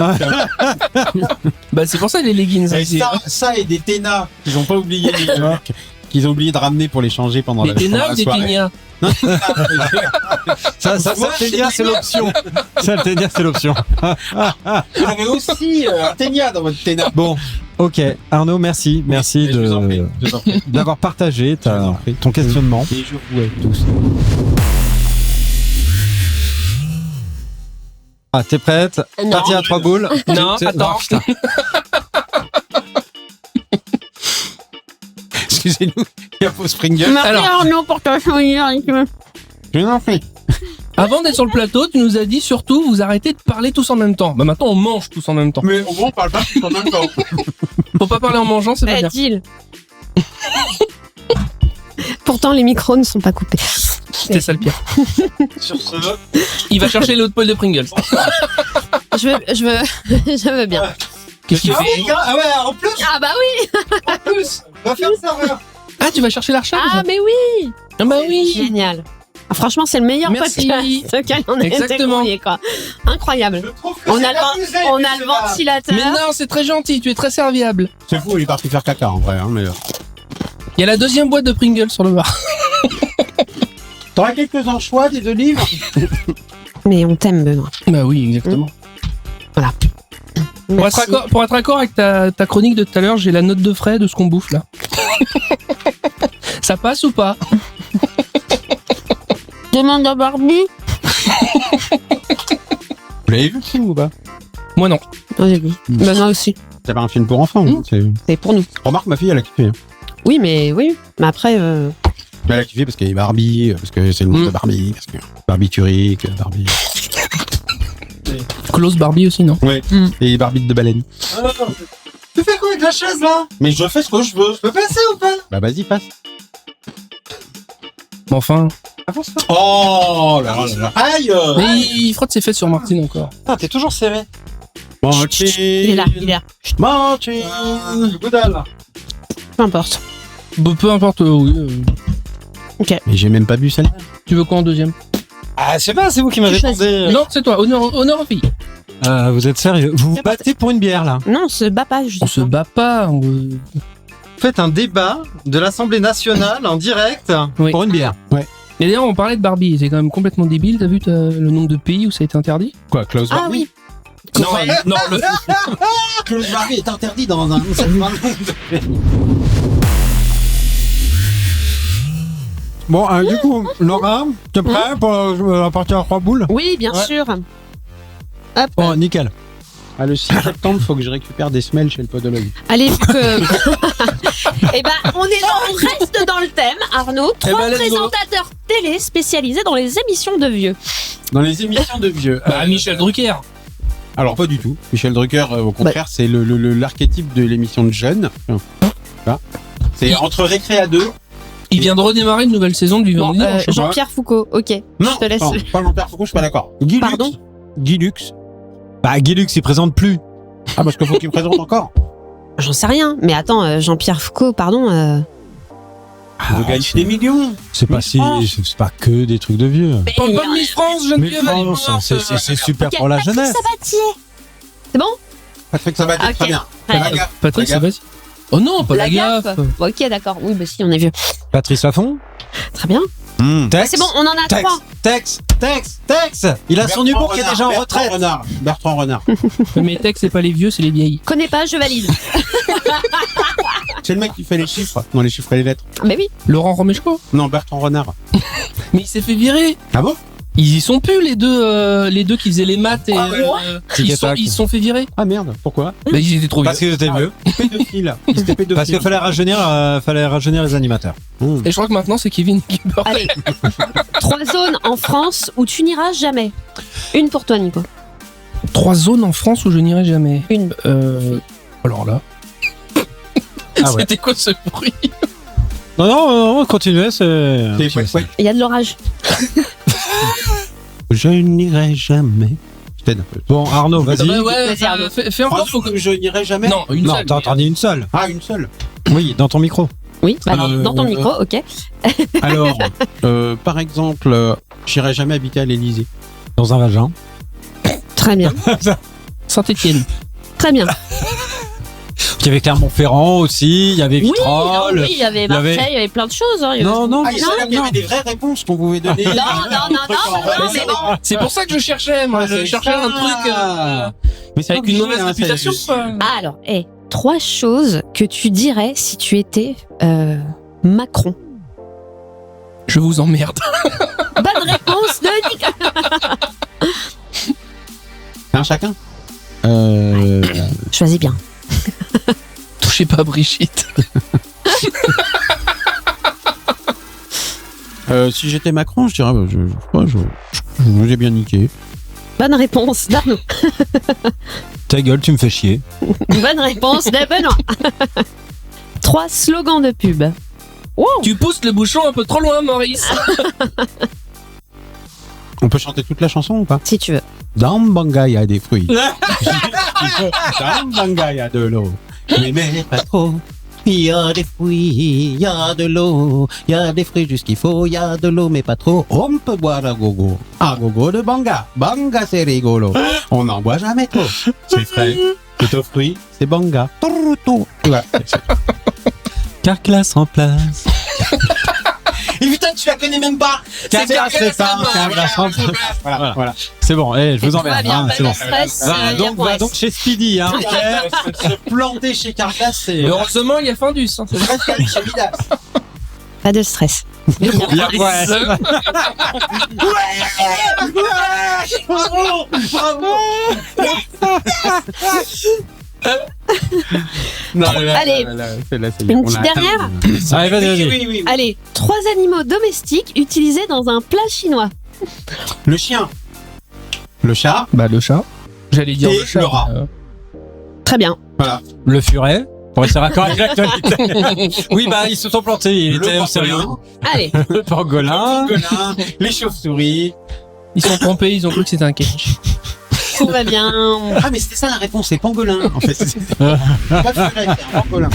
Bah, c'est pour ça les leggings. Ça et des ténas qu'ils ont pas oublié. Qu'ils ont oublié de ramener pour les changer pendant la soirée. Des ténas ou des ténias? Ça, Ténia, c'est l'option. Ça, Ténia, c'est l'option. Vous avez aussi un ténia dans votre téna. Bon, ok. Arnaud, merci. Merci d'avoir partagé ton questionnement. Et je vous aime tous. Ah, t'es prête? Non. Parti à 3 boules? Non, attends. Putain. Excusez-nous, il y a Pause Pringle. Merci Arnaud pour ton souvenir. Je vous en prie. Avant d'être sur le plateau, tu nous as dit surtout vous arrêtez de parler tous en même temps. Bah maintenant on mange tous en même temps. Mais au moins on parle pas en même temps. Faut pas parler en mangeant, c'est pas bien. Deal. Pourtant les micros ne sont pas coupés. C'était ça le pire. Sur ce, Il va chercher l'autre poil de Pringles. Je veux bien. Qu'est-ce qu'il fait? ah ouais, en plus, Ah bah oui. va faire ça. Ah, tu vas chercher la recharge? Ah mais oui. Ah bah oui. Génial. Ah, franchement, c'est le meilleur Merci. podcast auquel on a été Exactement. conviés, quoi. Incroyable. On a le ventilateur. Mais non, c'est très gentil, tu es très serviable. C'est fou, il est parti faire caca en vrai. Mais... Il y a la deuxième boîte de Pringles sur le bar. T'aurais quelques anchois, des olives? Mais on t'aime, Benoît. Bah oui, exactement. Voilà. Merci. Pour être accord avec ta chronique de tout à l'heure, j'ai la note de frais de ce qu'on bouffe là. Ça passe ou pas? Demande à Barbie. Vous l'avez vu le film ou pas? Moi non. Non, j'ai vu. Bah, moi aussi. C'est pas un film pour enfants. C'est pour nous. Remarque, ma fille, elle a kiffé. Oui, mais après. Elle a kiffé parce qu'il y a Barbie, parce que c'est le monde de Barbie, parce que Barbie Turic, Barbie. Close Barbie aussi, non? Ouais. Et Barbie de baleine. Tu fais quoi avec la chaise là? Mais je fais ce que je veux. Je peux passer ou pas? Bah vas-y, passe. Mais enfin. Oh là là là. Aïe. Mais il frotte ses fesses sur Martine encore. Ah, t'es toujours serré. Martine. Il est là. Martine. Goudal. Peu importe. Bah, peu importe, oui. Mais j'ai même pas bu celle-là. Tu veux quoi en deuxième? Ah, je sais pas, c'est vous qui m'avez demandé. Non, c'est toi. Honneur aux filles. Vous êtes sérieux? Vous vous battez pour une bière là? Non, on se bat pas. On se bat pas. Faites un débat de l'Assemblée nationale en direct Oui. pour une bière. Et d'ailleurs, on parlait de Barbie. C'est quand même complètement débile. T'as vu le nombre de pays où ça a été interdit? Quoi, Klaus Ah Barbie? oui. Non, Klaus Barbie est interdit dans un Bon, du coup, Laura, t'es prêt pour la partie à 3 boules? Oui, bien sûr. Hop. Bon, nickel. Ah, le 6 septembre, faut que je récupère des semelles chez le podologue. Allez, vu que. Eh ben, on reste dans le thème, Arnaud. Eh 3 ben, let's go. présentateurs télé spécialisés dans les émissions de vieux. Dans les émissions de vieux. Bah, Michel Drucker. Alors, pas du tout. Michel Drucker, au contraire, c'est l'archétype de l'émission de jeunes. Voilà. C'est entre Récré à 2. Il vient de redémarrer une nouvelle saison de Vivant Bon, Dimanche. Je sais pas. Jean-Pierre Foucault, ok. Non, je te laisse. non, pas Jean-Pierre Foucault, je suis pas d'accord. Guy Pardon Lux. Guy Lux. Bah, Guy Lux, il présente plus. Ah, parce qu'il faut qu'il me présente encore. J'en sais rien. Mais attends, Jean-Pierre Foucault, pardon. Il veut gagner des millions. C'est pas c'est pas que des trucs de vieux. Mais Pas de Miss France, Mais Geneviève. allez voir, France, c'est super Ok, pour la Patrick jeunesse. Sabatier. C'est bon Patrick Sabatier, Ok. très bien. Ouais. Fais la gaffe. Patrick, La ça gaffe. va. Oh non, pas la gaffe. Bon, ok, d'accord. Oui, bah si, on est vieux. Patrice Laffont. Très bien. Tex. C'est bon, on en a 3. Tex. Il a son humour qui est déjà en retraite. Bertrand Renard. Mais Tex, c'est pas les vieux, c'est les vieilles. Connais pas, je valide. C'est le mec qui fait les chiffres. Non, les chiffres et les lettres. Mais oui. Laurent Romeshko. Non, Bertrand Renard. Mais il s'est fait virer. Ah bon? Ils y sont plus, les deux qui faisaient les maths et. Ils se sont fait virer. Ah merde, pourquoi? Bah, ils étaient trop vieux. Parce que c'était vieux. Pédophile. C'était pédophile. Parce qu'il fallait rajeunir les animateurs. Et je crois que maintenant, c'est Kevin qui meurt. Allez. 3 zones en France où tu n'iras jamais. Une pour toi, Nico. 3 zones en France où je n'irai jamais. Une. Alors là. Ah ouais. C'était quoi ce bruit? Non, continuez, c'est. Ouais. Il y a de l'orage. Je n'irai jamais. Je t'aide un peu. Bon, Arnaud, vas-y. Ouais, Vas-y, Arnaud. fais encore. Faut que... Je n'irai jamais. Non, une Non, seule. t'as entendu une seule. Ah, une seule. Oui, dans ton micro. Oui, bah, dans ton micro, ok. Alors, par exemple, j'irai jamais habiter à l'Élysée. Dans un vagin. Très bien. Saint-Etienne. Très bien. Il y avait Clermont-Ferrand aussi, il y avait Vitrolles. Oui, il y avait Marseille, il y avait plein de choses. Hein. Non. Ah, il y avait des vraies réponses qu'on pouvait donner. Non, mais bon. C'est pour ça que je cherchais, moi. Je cherchais un truc Mais c'est avec pas une obligé, mauvaise hein, réputation. quoi. Ah, alors, 3 choses que tu dirais si tu étais Macron. Je vous emmerde. Bonne réponse de Nicolas. C'est un chacun. Choisis bien. Touchez pas à Brigitte. Si j'étais Macron, je dirais, je vous ai bien niqué. Bonne réponse d'Arnaud. Ta gueule, tu me fais chier. Bonne réponse de Benoît. 3 slogans de pub. Wow. Tu pousses le bouchon un peu trop loin, Maurice. On peut chanter toute la chanson ou pas? Si tu veux. Dans Banga, il y a des fruits. Dans Banga, il y a de l'eau. Mais pas trop. Il y a des fruits, il y a de l'eau. Il y a des fruits juste qu'il faut, il y a de l'eau, mais pas trop. On peut boire à gogo. À gogo de Banga. Banga, c'est rigolo. On n'en boit jamais trop. C'est frais. C'est aux fruits, c'est Banga. Voilà. Carclasse en place. Et putain, tu la connais même pas. Carglass répare, Carglass remplace. Voilà. C'est bon, je vous emmerde. Bien, C'est pas bon. de stress. Va donc chez Speedy. Hein. Se planter chez Carglass, c'est. Heureusement, il y a Findus. Hein. C'est presque aller chez Midas. Pas de stress. Ouais. Bravo. Non, Allez. Une petite dernière. Allez, vas-y. Oui. Allez, 3 animaux domestiques utilisés dans un plat chinois. Le chien. Le chat. Bah, le chat. J'allais dire Et le chat. le rat. Très bien. Le furet. Pour rester raccord avec l'actualité. Oui, bah, ils se sont plantés. Il était au sérieux. Allez, Le pangolin. Les chauves-souris. Ils sont trompés, ils ont cru que c'était un catch. tout va bien. Ah, mais c'était ça la réponse, c'est pangolin, en fait. Pas furet, c'est un pangolin.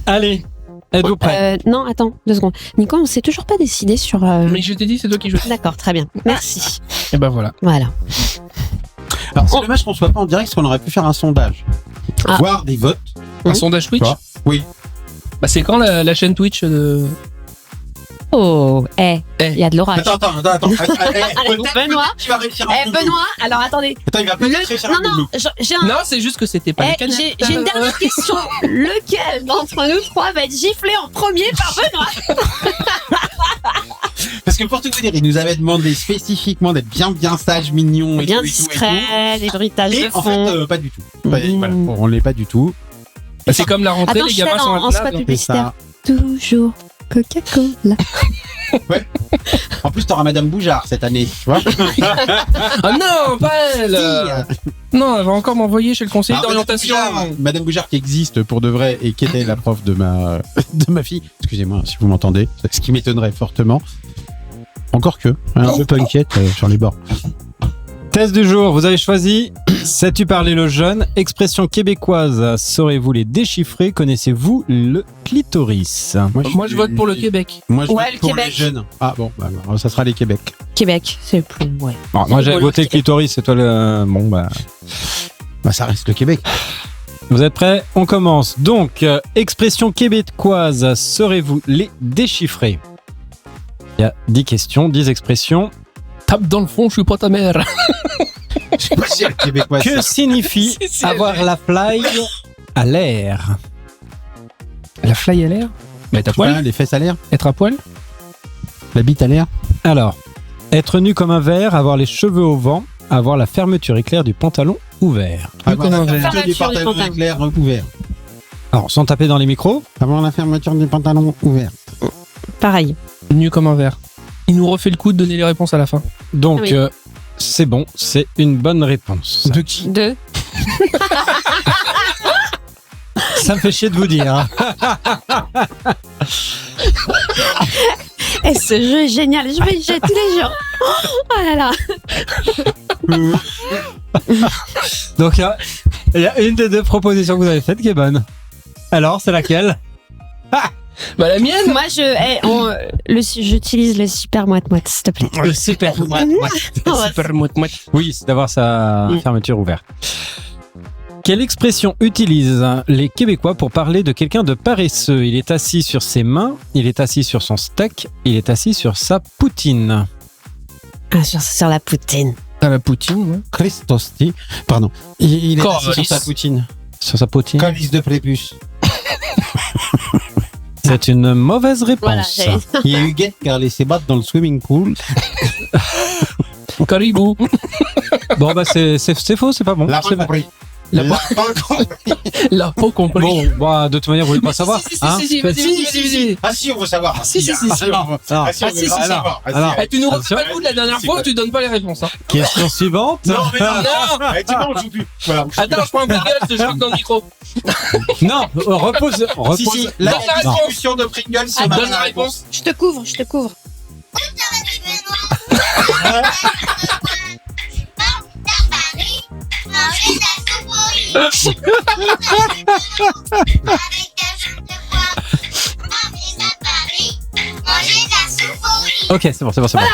Allez, êtes-vous prêts? Non, attends, 2 secondes. Nico, on s'est toujours pas décidé sur... Mais je t'ai dit, c'est toi qui joues. D'accord, très bien. Merci. Et bah voilà. Voilà. Alors, c'est dommage qu'on soit pas en direct, parce qu'on aurait pu faire un sondage. Ah. Voir des votes. Un sondage Twitch. Quoi Oui. Bah, c'est quand la chaîne Twitch de. Oh, il y a de l'orage. Attends. Allez, Benoît. Tu vas réussir un Benoît, alors attendez. Attends, il va peut-être réussir Non, un non, j'ai un... Non, c'est juste que c'était pas les canettes. j'ai une dernière question. Lequel d'entre nous 3 va être giflé en premier par Benoît? Parce que pour tout vous dire, il nous avait demandé spécifiquement d'être bien sage, mignon et Bien tout, et tout, et discret, des bruitages tout. de Et en fond. fait, pas du tout. Voilà, on l'est pas du tout. Bah, c'est comme la rentrée, Attends, les je fais gamins sont en à spot table. C'est publicitaire. ça. Toujours Coca-Cola. En plus, t'auras Madame Boujard cette année, tu vois. Ah non, pas elle. Non, elle va encore m'envoyer chez le conseiller Alors, d'orientation. Madame Boujard qui existe pour de vrai et qui était la prof de ma fille. Excusez-moi si vous m'entendez, ce qui m'étonnerait fortement. Encore que, un peu punkette sur les bords. Test du jour, vous avez choisi Sais-tu parler le jeune? Expression québécoise, saurez-vous les déchiffrer? Connaissez-vous le clitoris? Moi, je vote pour le Québec. Moi, je Ouais, vote le pour Québec. les jeunes. Ah bon, bah, alors, ça sera les Québec. Québec, c'est plus... Ouais. Alors, moi, j'avais Pour le voté Québec. clitoris, c'est toi le... Bon, bah... Bah, ça reste le Québec. Vous êtes prêts? On commence. Donc, expression québécoise, saurez-vous les déchiffrer? Il y a 10 questions, 10 expressions. Tape dans le fond, je suis pas ta mère. Je sais pas si c'est le Québécois. Que ça. signifie Si, si, avoir la fly à l'air? La fly à l'air? Bah, être à Voilà, poil? les fesses à l'air, Être à poil? la bite à l'air. Alors, être nu comme un verre, avoir les cheveux au vent, avoir la fermeture éclair du pantalon ouvert. Avoir comme un la verre. fermeture du Fermeture du pantalon pantalon. éclair ouvert. Alors, sans taper dans les micros. Avoir la fermeture du pantalon ouvert. Pareil. Nu comme un verre. Il nous refait le coup de donner les réponses à la fin. Donc, Oui. c'est bon, c'est une bonne réponse. De qui? 2. Ça me fait chier de vous dire. Hein. Et ce jeu est génial, je vais y jouer tous les jours. Oh là là. Donc, il y a une des 2 propositions que vous avez faites qui est bonne. Alors, c'est laquelle? Bah, la mienne! Moi, j'utilise le super moite-moite, s'il te plaît. Le super. Super moite-moite. Oui, c'est d'avoir sa fermeture ouverte. Quelle expression utilisent les Québécois pour parler de quelqu'un de paresseux? Il est assis sur ses mains, il est assis sur son steak, il est assis sur sa poutine. Ah, sur la poutine. À la poutine, ouais. Christosti. Pardon. Il est assis Colis. sur sa poutine. Sur sa poutine. Colis de prépuce. C'est une mauvaise Voilà, réponse. j'avais- Il y a Huguette qui a laissé battre dans le swimming pool. Caribou. Bon, bah, c'est faux, c'est pas bon. L'a C'est pas compris. L'a L'a pas compris. La peau compris. Bon, bah, de toute manière, vous voulez pas savoir. Si, hein si, vas-y. Ah si, on veut savoir. Si, si, si, si. Alors, Ah si, on Ah, veut si, si, savoir. Ah, si. alors. Eh, tu nous refais Attention. pas le coup de la dernière fois où tu donnes pas les réponses. Hein. question suivante. Non, mais non. Non. Eh, tu vois, on joue plus. Voilà. Attends, je prends un Pringles, je choque dans le micro. Non, repose. Si, si, Donne la la réponse. distribution de Pringles, c'est Donne ma la réponse. Je te couvre, je te couvre. Ok, c'est bon, c'est bon, c'est bon.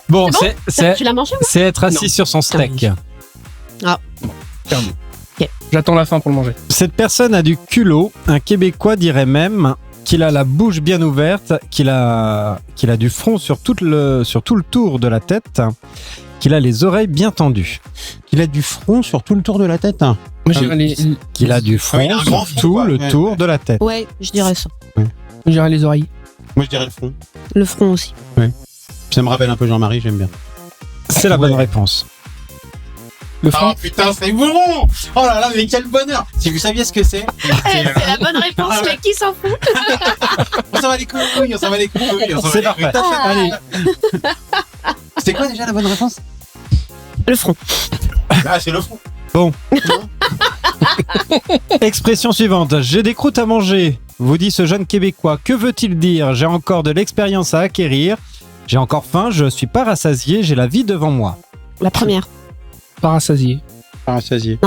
Bon, C'est c'est Tu l'as mangé ou c'est être assis sur son steak. J'attends la fin pour le manger. Cette personne a du culot. Un Québécois dirait même qu'il a la bouche bien ouverte, qu'il a du front sur tout le tour de la tête, qu'il a les oreilles bien tendues. Il a du front sur tout le tour de la tête. Moi, je dirais Qu'il a du front il a un sur grand front, tout quoi. le Ouais, tour ouais. de la tête. Ouais, je dirais ça. je dirais les oreilles. Moi, je dirais le front. Le front aussi. Ça me rappelle un peu Jean-Marie, j'aime bien. C'est la bonne réponse. Le front. Oh putain, c'est bon! Oh là là, mais quel bonheur! Si vous saviez ce que c'est, C'est la bonne réponse, mais qui s'en fout? on s'en va les couilles, on s'en va les couilles. on s'en va C'est les parfait. couilles. Allez, C'est quoi déjà la bonne réponse? Le front. Ah, c'est le front. expression suivante. J'ai des croûtes à manger, vous dit ce jeune Québécois. Que veut-il dire? J'ai encore de l'expérience à acquérir. J'ai encore faim, je suis pas rassasié, j'ai la vie devant moi. La première. Parasasié. Parasasié.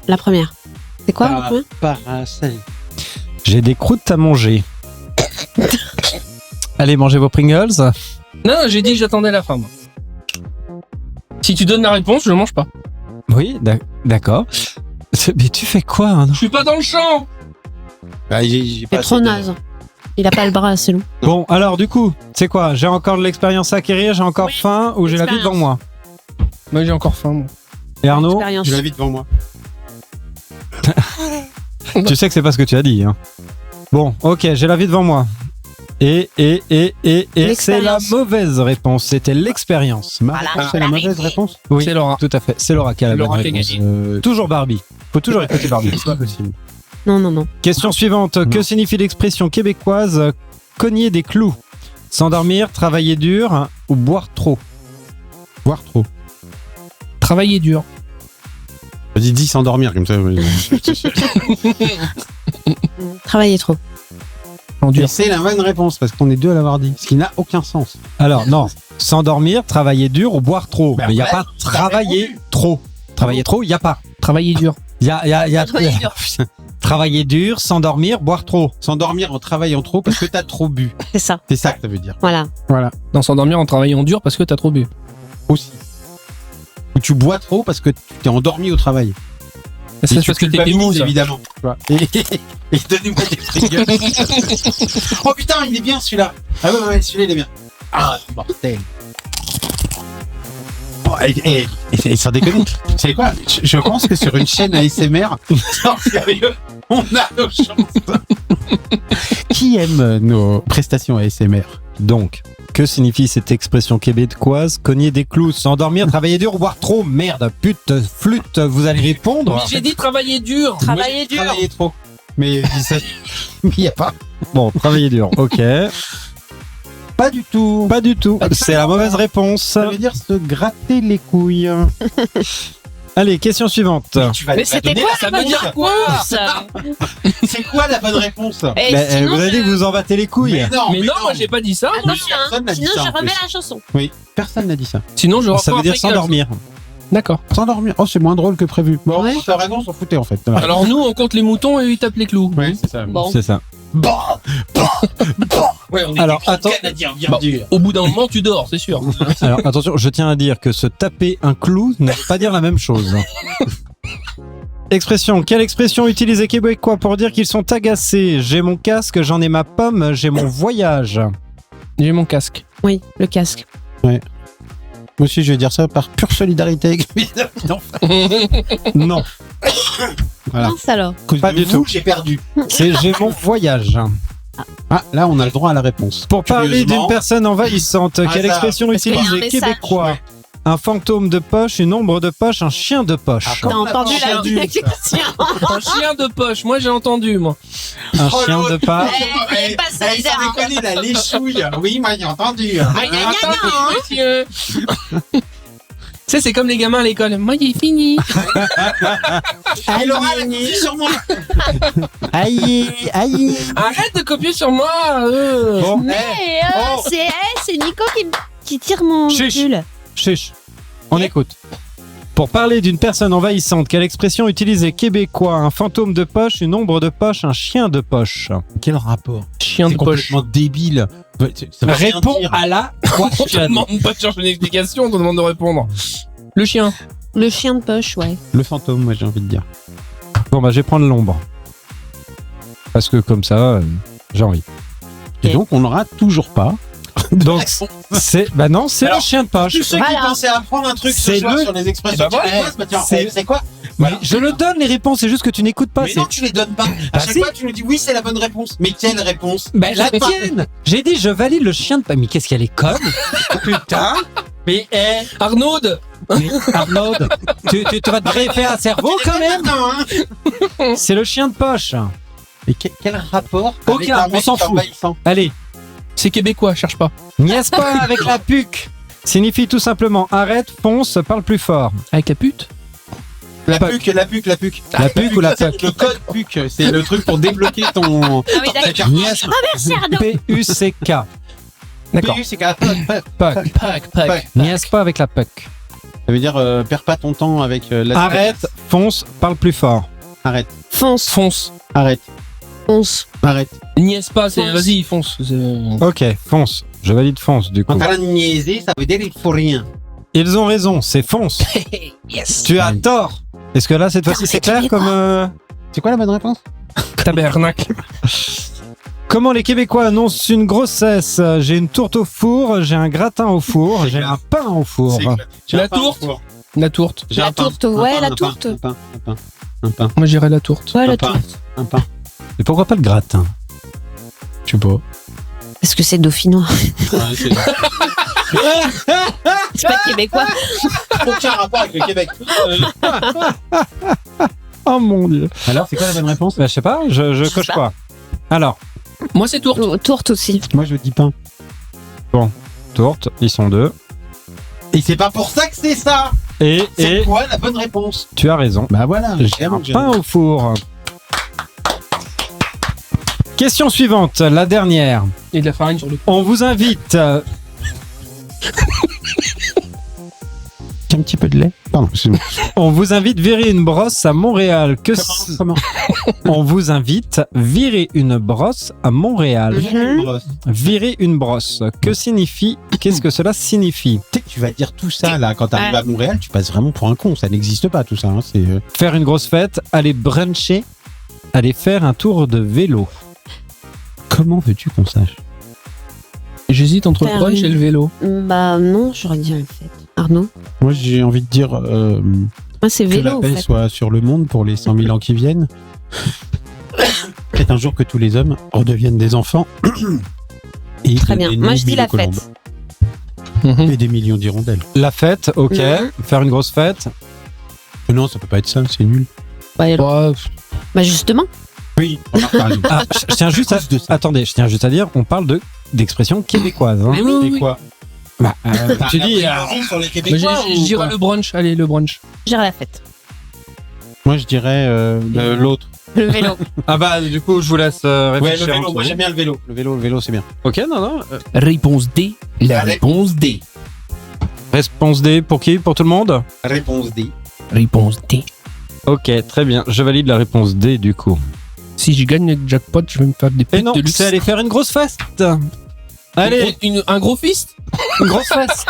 La première. C'est quoi la première? Parasasié. J'ai des croûtes à manger. Allez, mangez vos Pringles. Non, j'ai dit que j'attendais la fin. Moi. Si tu donnes la réponse, je mange pas. Oui, d'accord. Mais tu fais quoi hein Je suis pas dans le champ. Bah, j'ai pas C'est trop assez de- naze. Il a pas le bras assez long. Bon, alors du coup, c'est quoi? J'ai encore de l'expérience à acquérir, j'ai encore Oui, faim ou j'ai la vie devant moi? Moi, j'ai encore faim. Moi. Et Arnaud, Expérience. J'ai la vie devant moi. tu sais que c'est pas ce que tu as dit. Hein. Bon, ok, j'ai la vie devant moi. Et c'est la L'expérience. mauvaise réponse. C'était l'expérience. C'est la mauvaise réponse? Oui, C'est Laura. tout à fait. C'est Laura qui a la bonne Laura qui a réponse. gagné. Toujours Barbie. Faut toujours écouter Barbie. C'est pas possible. Non. Question suivante. Que signifie l'expression québécoise cogner des clous? S'endormir, travailler dur ou boire trop? Boire trop. Travailler dur. Vas-y, dis s'endormir comme ça. Travailler trop. En Et dur. c'est la bonne réponse parce qu'on est deux à l'avoir dit. Ce qui n'a aucun sens. Alors, non. S'endormir, travailler dur ou boire trop? Ben Mais il n'y a ouais, pas travailler trop. Travailler trop, il n'y a pas. Travailler dur. Il y a Travailler dur. travailler dur, s'endormir, boire trop. S'endormir en travaillant trop parce que t'as trop bu. C'est ça. C'est ça que ça veut dire. Voilà. Voilà. Dans s'endormir en travaillant dur parce que t'as trop bu. Aussi. Ou tu bois trop parce que tu t'es endormi au travail. Ça, c'est Et tu parce que t'es culpabilises, mousse. évidemment. Tu vois. Et donnez-moi des Pringles. Oh putain, il est bien celui-là. Ah ouais, celui-là il est bien. Ah, mortel. Bon, et sans déconner, vous savez quoi? Je pense que sur une chaîne ASMR, non, sérieux, on a nos chances. Qui aime nos prestations ASMR? Donc, que signifie cette expression québécoise? Cogner des clous, s'endormir, travailler dur ou boire trop? Merde, pute, flûte, vous allez répondre? Mais j'ai dit travailler dur. Travailler dur. Travailler trop. Mais il n'y a pas. Bon, travailler dur, ok. Pas du tout. Pas du tout. C'est la mauvaise réponse. Ça veut dire se gratter les couilles. Allez, question suivante. Tu vas Mais la c'était donner, quoi la Ça bonne veut dire réponse. quoi Ça. C'est quoi la bonne réponse? Et Mais, sinon, vous avez dit que vous en battez les couilles. Mais non, Mais non, moi j'ai pas dit ça. moi. Attention, hein. Personne n'a dit Sinon, ça, je en remets plus. la chanson. Oui, personne n'a dit ça. Sinon, je Ça veut dire s'endormir. D'accord. S'endormir. Oh, c'est moins drôle que prévu. Bon, Ouais. t'as raison, on s'en foutait en fait. Alors nous, on compte les moutons et ils tapent les clous. Ouais, c'est ça. Bon. C'est ça. Ouais, on Alors, attends. Canadien bien Bon, dur. au bout d'un moment, tu dors, c'est sûr. Alors, attention, je tiens à dire que se taper un clou ne veut pas dire la même chose. Expression. Quelle expression utiliser québécois pour dire qu'ils sont agacés? J'ai mon casque, j'en ai ma pomme, j'ai mon voyage. J'ai mon casque. Oui, le casque. Moi aussi, je vais dire ça par pure solidarité avec mes amis. Non, Voilà. Mince alors. Pas du tout. J'ai perdu. c'est j'ai mon voyage. Ah, là, on a le droit à la réponse. Pour parler Curieusement. d'une personne envahissante, Ah, quelle ça, expression parce qu'il y a un utiliser message. québécois? Ouais. Un fantôme de poche, une ombre de poche, un chien de poche. Ah, T'as Comment entendu t'as la entendu, question? Un chien de poche, moi j'ai entendu, moi. Un Oh, chien l'autre. de poche. Il est pas solidaire. Sans déconner, la léchouille. Oui, moi, j'ai entendu. Attendez, monsieur. Tu sais, c'est comme les gamins à l'école. Moi, il est fini. Et Laura, elle a compté sur moi. Aïe, aïe. Arrête de copier sur moi. Bon, Mais Oh. c'est Nico qui tire mon Chiche. pull. chiche. On écoute. Pour parler d'une personne envahissante, quelle expression utiliser québécois? Un fantôme de poche, une ombre de poche, un chien de poche. Quel rapport? Chien C'est de poche. complètement débile. Ça veut rien Réponds dire. à la On te question. demande pas de chercher une explication, on te demande de répondre. Le chien. Le chien de poche, ouais. Le fantôme, moi, j'ai envie de dire. Bon, bah, je vais prendre l'ombre. Parce que comme ça, Jean-Yves. Et donc, on n'aura toujours pas. Donc, c'est le Alors, chien de poche. Tous ceux qui pensaient apprendre un truc ce C'est soir le- sur les expressions québécoises, bah tiens, c'est quoi? Mais je le donne les réponses, c'est juste que tu n'écoutes pas. Mais non, tu les donnes pas. À Bah chaque si. fois, tu nous dis oui, c'est la bonne réponse. Mais quelle réponse? Ben, la tienne. J'ai dit, je valide le chien de poche. Mais qu'est-ce qu'elle est conne? Putain. Mais, Arnaud, Arnaud, tu vas te greffer un cerveau quand même. Hein. C'est le chien de poche. Mais quel rapport? Aucun, avec un on mec s'en fout. envahissant? Allez, c'est québécois, cherche pas. niaise pas avec la puque. Signifie tout simplement arrête, fonce, parle plus fort. Avec la pute. La Puck. puque. La puque ou la puck? Le code puque, c'est le truc pour débloquer ton. Ah oui, d'accord. Niaise. Merci Arnaud. P-U-C-K. D'accord. PU, c'est qu'à Puck. Pack. Niaise pas avec la puck. Ça veut dire perds pas ton temps avec la. Arrête, fonce, parle plus fort. Arrête. Fonce, Arrête. fonce. Arrête. Niaise pas, c'est Fonce. vas-y, fonce. C'est- Ok, fonce. Je valide fonce du coup. Quand t'as la niaiser, ça veut dire il faut rien. Ils ont raison, c'est fonce. Yes. Tu as tort. Est-ce que là, cette fois-ci, c'est clair comme... C'est quoi la bonne réponse? Tabernacle. Comment les Québécois annoncent une grossesse? J'ai une tourte au four, j'ai un gratin au four, j'ai un pain au four. La tourte. La tourte. J'ai La un pain. tourte, Un ouais, pain, la un pain, tourte. Un pain. Moi j'irais la tourte. Ouais, Un la pain. tourte. Un pain. Et pourquoi pas le gratin? Je sais pas. Parce que c'est dauphinois. Ouais, c'est C'est pas québécois. aucun rapport avec le Québec. Oh mon dieu. Alors, c'est quoi la bonne réponse? Bah, je sais pas, je coche pas. pas. Alors, Moi c'est tourte. Oh, tourte aussi. Moi, je dis pain. tourte, ils sont deux. Et c'est pas pour ça que c'est ça. Et C'est quoi la bonne réponse? tu as raison. Bah voilà. J'ai un pain au four. Question suivante, la dernière. Et de la farine sur le. On vous invite... Un petit peu de lait. Pardon, excuse-moi. On vous invite virer une brosse à Montréal. Comment? On vous invite virer une brosse à Montréal. Virer une brosse. Qu'est-ce que cela signifie? Tu sais que tu vas dire tout ça là quand t'arrives à Montréal, tu passes vraiment pour un con. Ça n'existe pas tout ça. Hein. C'est Faire une grosse fête, aller bruncher, aller faire un tour de vélo. comment veux-tu qu'on sache? J'hésite entre le Faire brunch une- et le vélo. Bah non, j'aurais dit en fait. Arnaud? Moi, j'ai envie de dire Moi, c'est que la vélo en paix fait. soit sur le monde pour les 100 000 ans qui viennent. Peut-être un jour que tous les hommes redeviennent des enfants. Et Très que bien. des Moi, je dis milliers la de colombes. fête. Et des millions d'hirondelles. La fête, ok. Mhm. Faire une grosse fête. Mais non, ça peut pas être ça, c'est nul. Ouais, Ouais, bah justement. Oui, remarque, t'as raison. Ah, je tiens juste à... Plus de ça. Attendez, je tiens juste à dire, on parle d'expressions québécoises. Hein. Mais oui, Et oui. quoi? Bah, tu T'as dis... un priori sur les Mais Québécois je ou dirais quoi? le brunch. Allez, le brunch. J'irai la fête. Moi, je dirais l'autre. Le vélo. Ah bah, du coup, je vous laisse Ouais, le réfléchir. vélo. Moi, j'aime bien le vélo. Le vélo, c'est bien. Ok, non. Réponse D. La réponse D. Réponse D, pour qui? Pour tout le monde? Réponse D. Réponse D. Ok, très bien. Je valide la réponse D, du coup. Si je gagne le jackpot, je vais me faire des Et putes non, de luxe. c'est aller faire une grosse fête. Allez, Un gros fist. une grosse fête.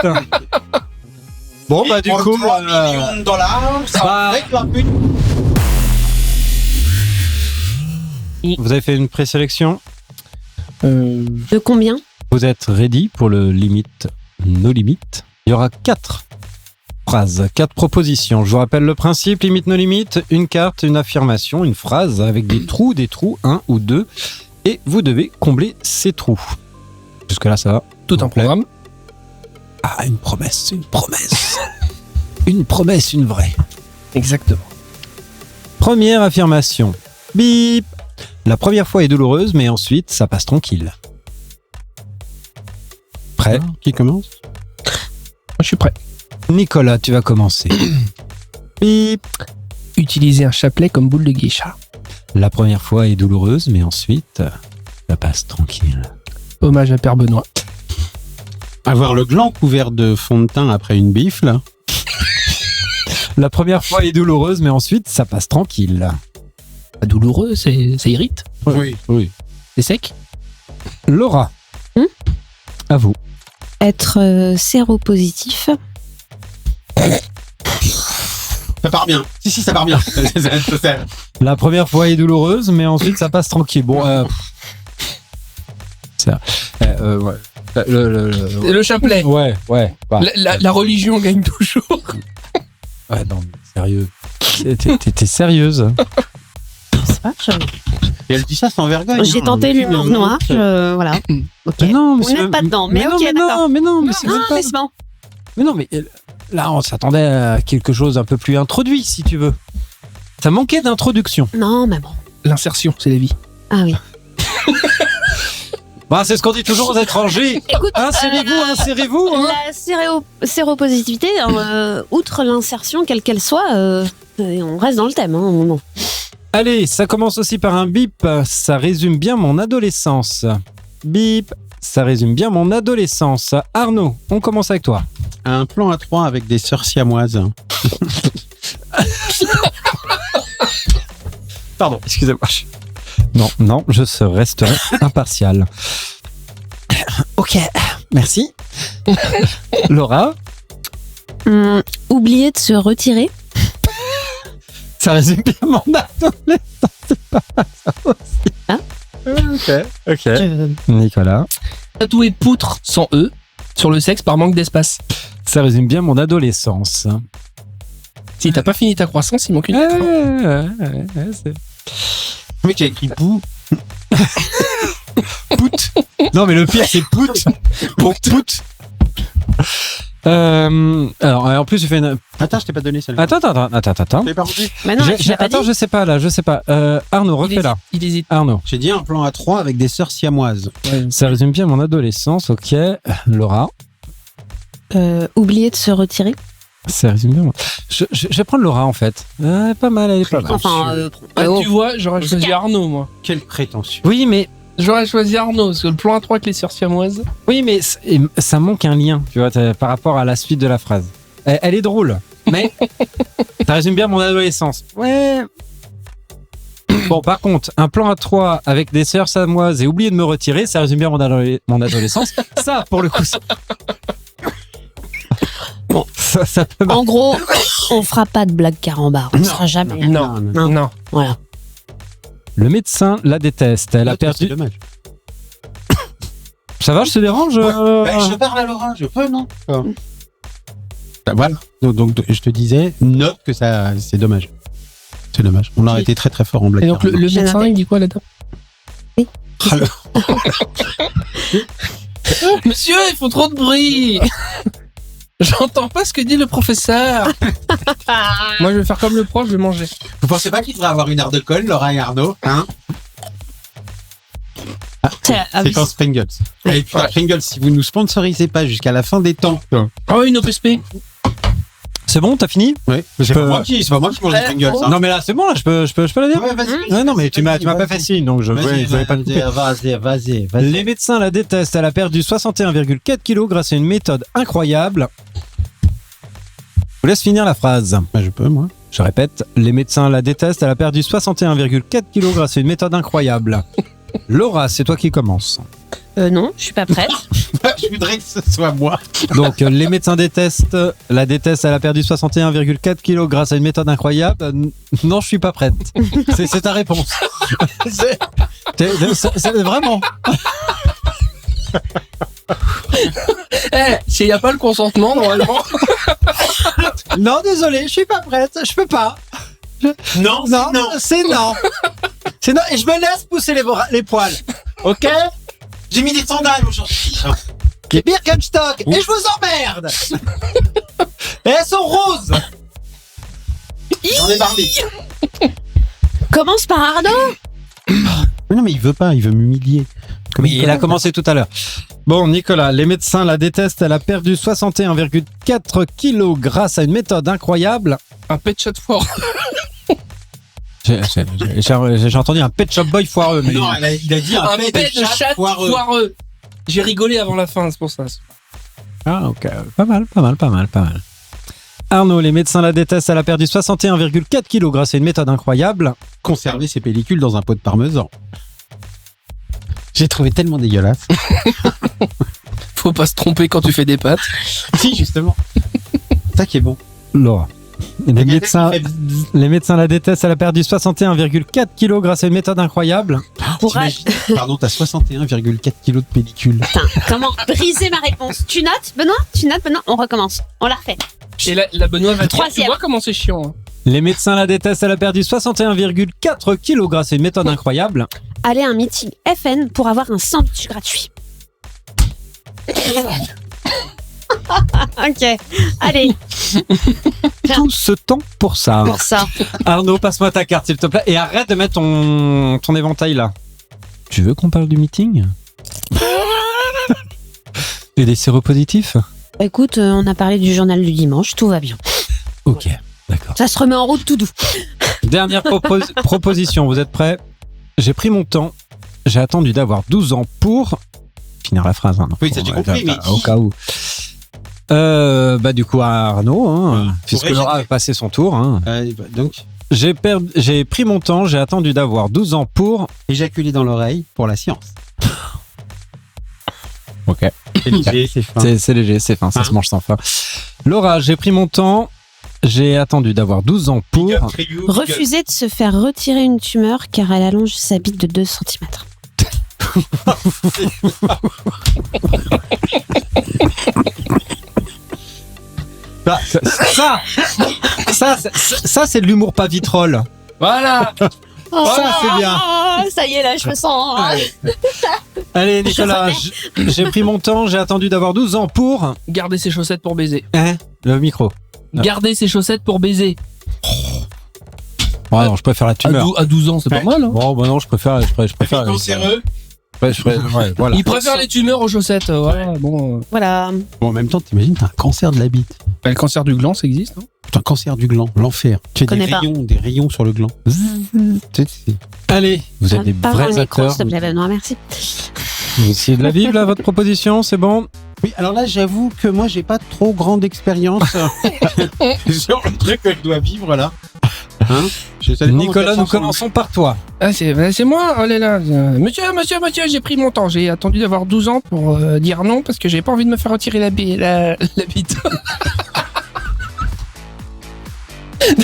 Bon, bah, du coup... $3 millions, ça bah- fait la pute. Vous avez fait une présélection. De combien? Vous êtes ready pour le limite, no limites. Il y aura 4 phrases, 4 propositions. Je vous rappelle le principe, limite, no limite. Une carte, une affirmation, une phrase avec des trous, 1 ou 2. Et vous devez combler ces trous. Jusque-là, ça va. Tout un Complet. programme. Ah, une promesse, une promesse. Une promesse, une vraie. Exactement. Première affirmation. Bip. La première fois est douloureuse, mais ensuite, ça passe tranquille. Prêt? Qui commence? Moi, je suis prêt. Nicolas, tu vas commencer. Bip. Utiliser un chapelet comme boule de geisha. La première fois est douloureuse, mais ensuite, ça passe tranquille. Hommage à Père Benoît. Avoir le gland couvert de fond de teint après une bifle. La première fois est douloureuse, mais ensuite, ça passe tranquille. Pas douloureux, ça irrite. Oui. C'est sec. Laura. À vous. Être séropositif. Ça part bien. Si, ça part bien. La première fois est douloureuse, mais ensuite, ça passe tranquille. Bon, Ouais. Le chapelet. Ouais. Bah. La religion gagne toujours. Ouais, non, mais sérieux. T'es sérieuse? C'est pas, Et elle dit ça sans vergogne. j'ai hein. tenté l'humour noir, voilà. Ok. Mais non, mais On n'est pas dedans, mais ok, non, d'accord. mais non, mais c'est même pas... Mais c'est bon. Mais non, mais là, on s'attendait à quelque chose d'un peu plus introduit, si tu veux. Ça manquait d'introduction. Non, mais bon. L'insertion, c'est la vie. Ah oui. Bah, c'est ce qu'on dit toujours aux étrangers. Écoute, Insérez-vous. Hein. la séropositivité, outre l'insertion, quelle qu'elle soit, on reste dans le thème. Hein, bon. Allez, ça commence aussi par un bip. Ça résume bien mon adolescence. Bip. Ça résume bien mon adolescence. Arnaud, on commence avec toi. Un plan à 3 avec des sœurs siamoises. Pardon, excusez-moi. Non, je resterai impartial. Ok, merci. Laura, Oublier de se retirer. ça résume bien mon adolescence. C'est pas mal, ça aussi. Hein Ok. Nicolas, Tatouer poutre sans E sur le sexe par manque d'espace. ça résume bien mon adolescence. Si t'as pas fini ta croissance, il manque une lettre. C'est... Le mec a écrit bout. Pout. Non, mais le pire, c'est pout. Pour pout. Alors, en plus, tu fais une... Attends, je t'ai pas donné celle-là. Attends. Je l'ai pas rendu. Mais non, tu l'as pas Attends, dit. je sais pas. Arnaud, refais-la. Il hésite. Arnaud, J'ai dit un plan à 3 avec des sœurs siamoises. ça résume bien mon adolescence, ok. Laura, Oublier de se retirer. ça résume bien. Je vais prendre Laura, en fait. Pas mal, elle est pas mal. Enfin, Tu vois, j'aurais choisi Arnaud, moi. Quelle prétention. Oui, mais J'aurais choisi Arnaud, parce que le plan A3 avec les sœurs siamoises. ça manque un lien, tu vois, par rapport à la suite de la phrase. Elle est drôle, mais ça résume bien mon adolescence. Ouais. Bon, par contre, un plan à 3 avec des sœurs samoises et oublier de me retirer, ça résume bien mon adolescence. Ça, pour le coup, bon, ça peut en gros, on fera pas de blague carambar. On ne sera jamais. Non. Voilà. Le médecin la déteste. Elle a C'est perdu. dommage. Ça va, je te dérange Je parle à Laura, je peux, non Bah, voilà. Donc, je te disais, note que ça, c'est dommage. C'est dommage. On aurait été très très fort en blague. Et donc le médecin, il dit quoi, la dame? Monsieur, il faut trop de bruit. J'entends pas ce que dit le professeur. Moi, je vais faire comme le prof, je vais manger. Vous pensez pas qu'il devrait avoir une heure de colle, Laura et Arnaud, hein? C'est quand Pringles. Et puis, Pringles, si vous nous sponsorisez pas jusqu'à la fin des temps. Ah oui, une OPSP. C'est bon, t'as fini? Oui. C'est peux- pas moi qui mange des Pringles. Hein. Non, mais là, c'est bon, là, je peux la dire? Ouais, vas-y. Ouais, non, mais tu m'as pas fait signe, donc je voulais pas te couper. Vas-y. Les médecins la détestent. Elle a perdu 61,4 kilos grâce à une méthode incroyable. Je vous laisse finir la phrase. Bah, je peux, moi. Je répète, les médecins la détestent. Elle a perdu 61,4 kilos grâce à une méthode incroyable. Laura, c'est toi qui commence. Non, je suis pas prête. Je voudrais que ce soit moi. Donc, les médecins la détestent. Elle a perdu 61,4 kilos grâce à une méthode incroyable. Non, je suis pas prête. C'est ta réponse. C'est vraiment. S'il n'y a pas le consentement, normalement. Non, désolé, je suis pas prête. Je peux pas. Non, C'est non. C'est non. Et je me laisse pousser les poils. Ok? J'ai mis des sandales aujourd'hui. Les Birkenstock. Et je vous emmerde. Et elles sont roses. J'en ai barbé. Commence par Arnaud. Mais non, mais il veut pas, il veut m'humilier. Oui, il a commencé tout à l'heure. Bon, Nicolas, les médecins la détestent. Elle a perdu 61,4 kilos grâce à une méthode incroyable. Un pet chat fort. J'ai entendu un Pet Shop Boy foireux. Mais... Non, il a dit Un pet de chat foireux. J'ai rigolé avant la fin, c'est pour ça. Ah, ok. Pas mal. Arnaud, les médecins la détestent. Elle a perdu 61,4 kilos grâce à une méthode incroyable. Conserver ses pellicules dans un pot de parmesan. J'ai trouvé tellement dégueulasse. Faut pas se tromper quand tu fais des pâtes. Si, justement. Ça qui est bon. Laura. Les médecins la détestent, elle a perdu 61,4 kilos grâce à une méthode incroyable. Courage. Pardon, t'as 61,4 kilos de pellicule. Putain, comment briser ma réponse? Tu notes, Benoît? On recommence. On la refait. Et la Benoît va dire, tu Troisième. vois comment c'est chiant. Hein. Les médecins la détestent, elle a perdu 61,4 kilos grâce à une méthode incroyable. Aller à un meeting FN pour avoir un sandwich gratuit. Ok, allez. Tout ce temps pour ça. Pour ça. Arnaud, passe-moi ta carte s'il te plaît et arrête de mettre ton éventail là. Tu veux qu'on parle du meeting? Et des séropositifs? Écoute, on a parlé du journal du dimanche, tout va bien. Ok, d'accord. Ça se remet en route tout doux. Dernière proposition, vous êtes prêts? J'ai pris mon temps, j'ai attendu d'avoir 12 ans pour... Finir la phrase, hein, non, Oui, ça j'ai compris, mais au cas où. Du coup, Arnaud, hein, puisque Faudrait Laura a passé son tour. Hein. donc, J'ai pris mon temps, j'ai attendu d'avoir 12 ans pour... éjaculer dans l'oreille pour la science. Ok. C'est léger, c'est fin. C'est léger, c'est fin, ça Hein se mange sans fin. Laura, j'ai pris mon temps, j'ai attendu d'avoir 12 ans pour... Refuser de se faire retirer une tumeur car elle allonge sa bite de 2 cm. Ça, c'est de l'humour pas vitrole. Voilà. Ça, c'est bien. Ça y est, là, je me sens... Allez, Nicolas, j'ai pris mon temps, j'ai attendu d'avoir 12 ans pour... Garder ses chaussettes pour baiser. Hein? Le micro. Garder ses chaussettes pour baiser. Ouais, non, je préfère la tumeur. À 12 ans, c'est pas mal. Hein. Bon, bah non, je préfère. Cancéreux. Ouais, voilà. Il préfère les tumeurs aux chaussettes. Voilà, bon. Voilà. Bon, en même temps, t'imagines, t'as un cancer de la bite. Le cancer du gland, ça existe, non? Putain, cancer du gland, l'enfer. Tu as Connais pas. des rayons sur le gland. Allez, vous êtes des Parle dans le vrais micro, acteurs. s'il te plaît, Benoît, merci. Vous essayez de la vivre, là, votre proposition, c'est bon? Oui, alors là, j'avoue que moi, j'ai pas trop grande expérience sur le truc que je dois vivre là. Hein, Nicolas, nous commençons par toi. Ah, c'est moi, oh là là. Monsieur, j'ai pris mon temps. J'ai attendu d'avoir 12 ans pour dire non parce que j'ai pas envie de me faire retirer la bite.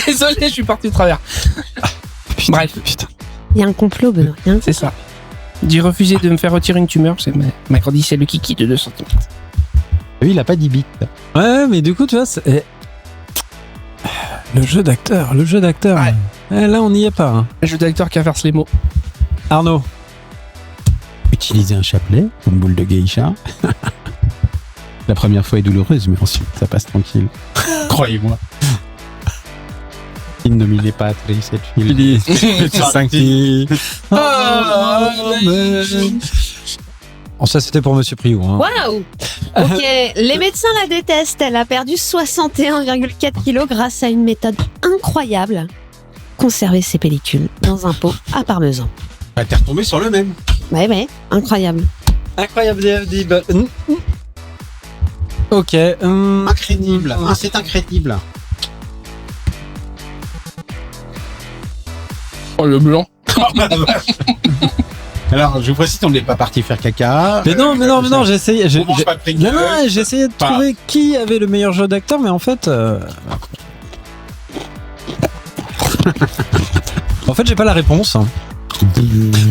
Désolé, je suis parti de travers. Bref, Putain. Il y a un complot, Benoît. c'est ça. J'ai refusé de me faire retirer une tumeur, c'est ma grandi, c'est le kiki de 2 cm. Lui, il a pas dit bite. Ouais, mais du coup, tu vois, c'est... Le jeu d'acteur. Ouais. Là, on n'y est pas. Hein. Le jeu d'acteur qui inverse les mots. Arnaud. Utiliser un chapelet comme boule de geisha. La première fois est douloureuse, mais ensuite, ça passe tranquille. Croyez-moi. Il ne m'est pas attrayé cette fille. Ça, c'était pour Monsieur Priou. Hein. Waouh. Ok, les médecins la détestent. Elle a perdu 61,4 kilos grâce à une méthode incroyable. Conserver ses pellicules dans un pot à parmesan. Bah, t'es retombé sur le même. Ouais, incroyable. Incroyable. Ok. Incrédible. Ah, c'est incrédible. Oh, le blanc. Alors, je vous précise, on n'est pas parti faire caca. Mais non, j'ai essayé. On mange pas de Pringles. J'ai essayé de trouver qui avait le meilleur jeu d'acteur, mais en fait. En fait, j'ai pas la réponse.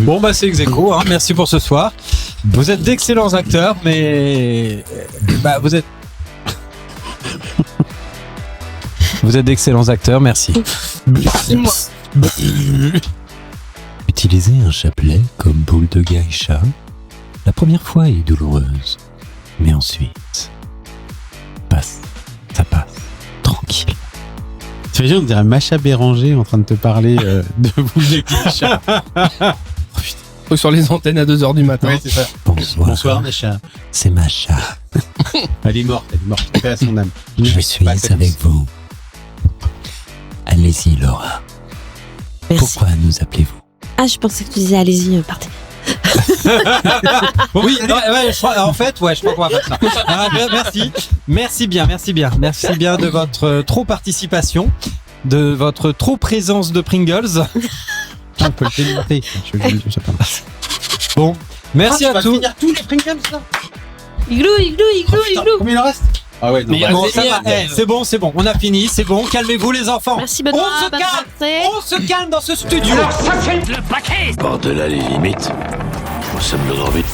Bon, bah, c'est ex-aequo, hein. Merci pour ce soir. Vous êtes d'excellents acteurs, mais. Bah, vous êtes. Vous êtes d'excellents acteurs, merci. C'est moi. Utiliser un chapelet comme boule de geisha, la première fois est douloureuse, mais ensuite, ça passe, tranquille. T'imagines, on dirait Macha Béranger en train de te parler de boule de geisha. Sur les antennes à 2h du matin. Ouais, c'est ça. Bonsoir, Macha. C'est Macha, Elle est morte, paix à son âme. je suis avec vous. Allez-y Laura, Merci. pourquoi nous appelez-vous? Ah, je pensais que tu disais allez-y, partez. Oui, non, ouais, je crois qu'on va faire ça. Ah, merci bien de votre trop participation, de votre trop présence de Pringles. On peut le démonter. Je sais pas. Bon, merci à tous. finir tous les Pringles là. Igloo. Combien il en reste? Ah ouais, non, Mais bah, Bon, c'est ça va. bien. C'est bon, on a fini, c'est bon. Calmez-vous les enfants. Merci Benoît. On se bonne calme. rentrée. On se calme dans ce studio. Alors ça c'est le paquet. Par-delà les limites, nous sommes le grand but.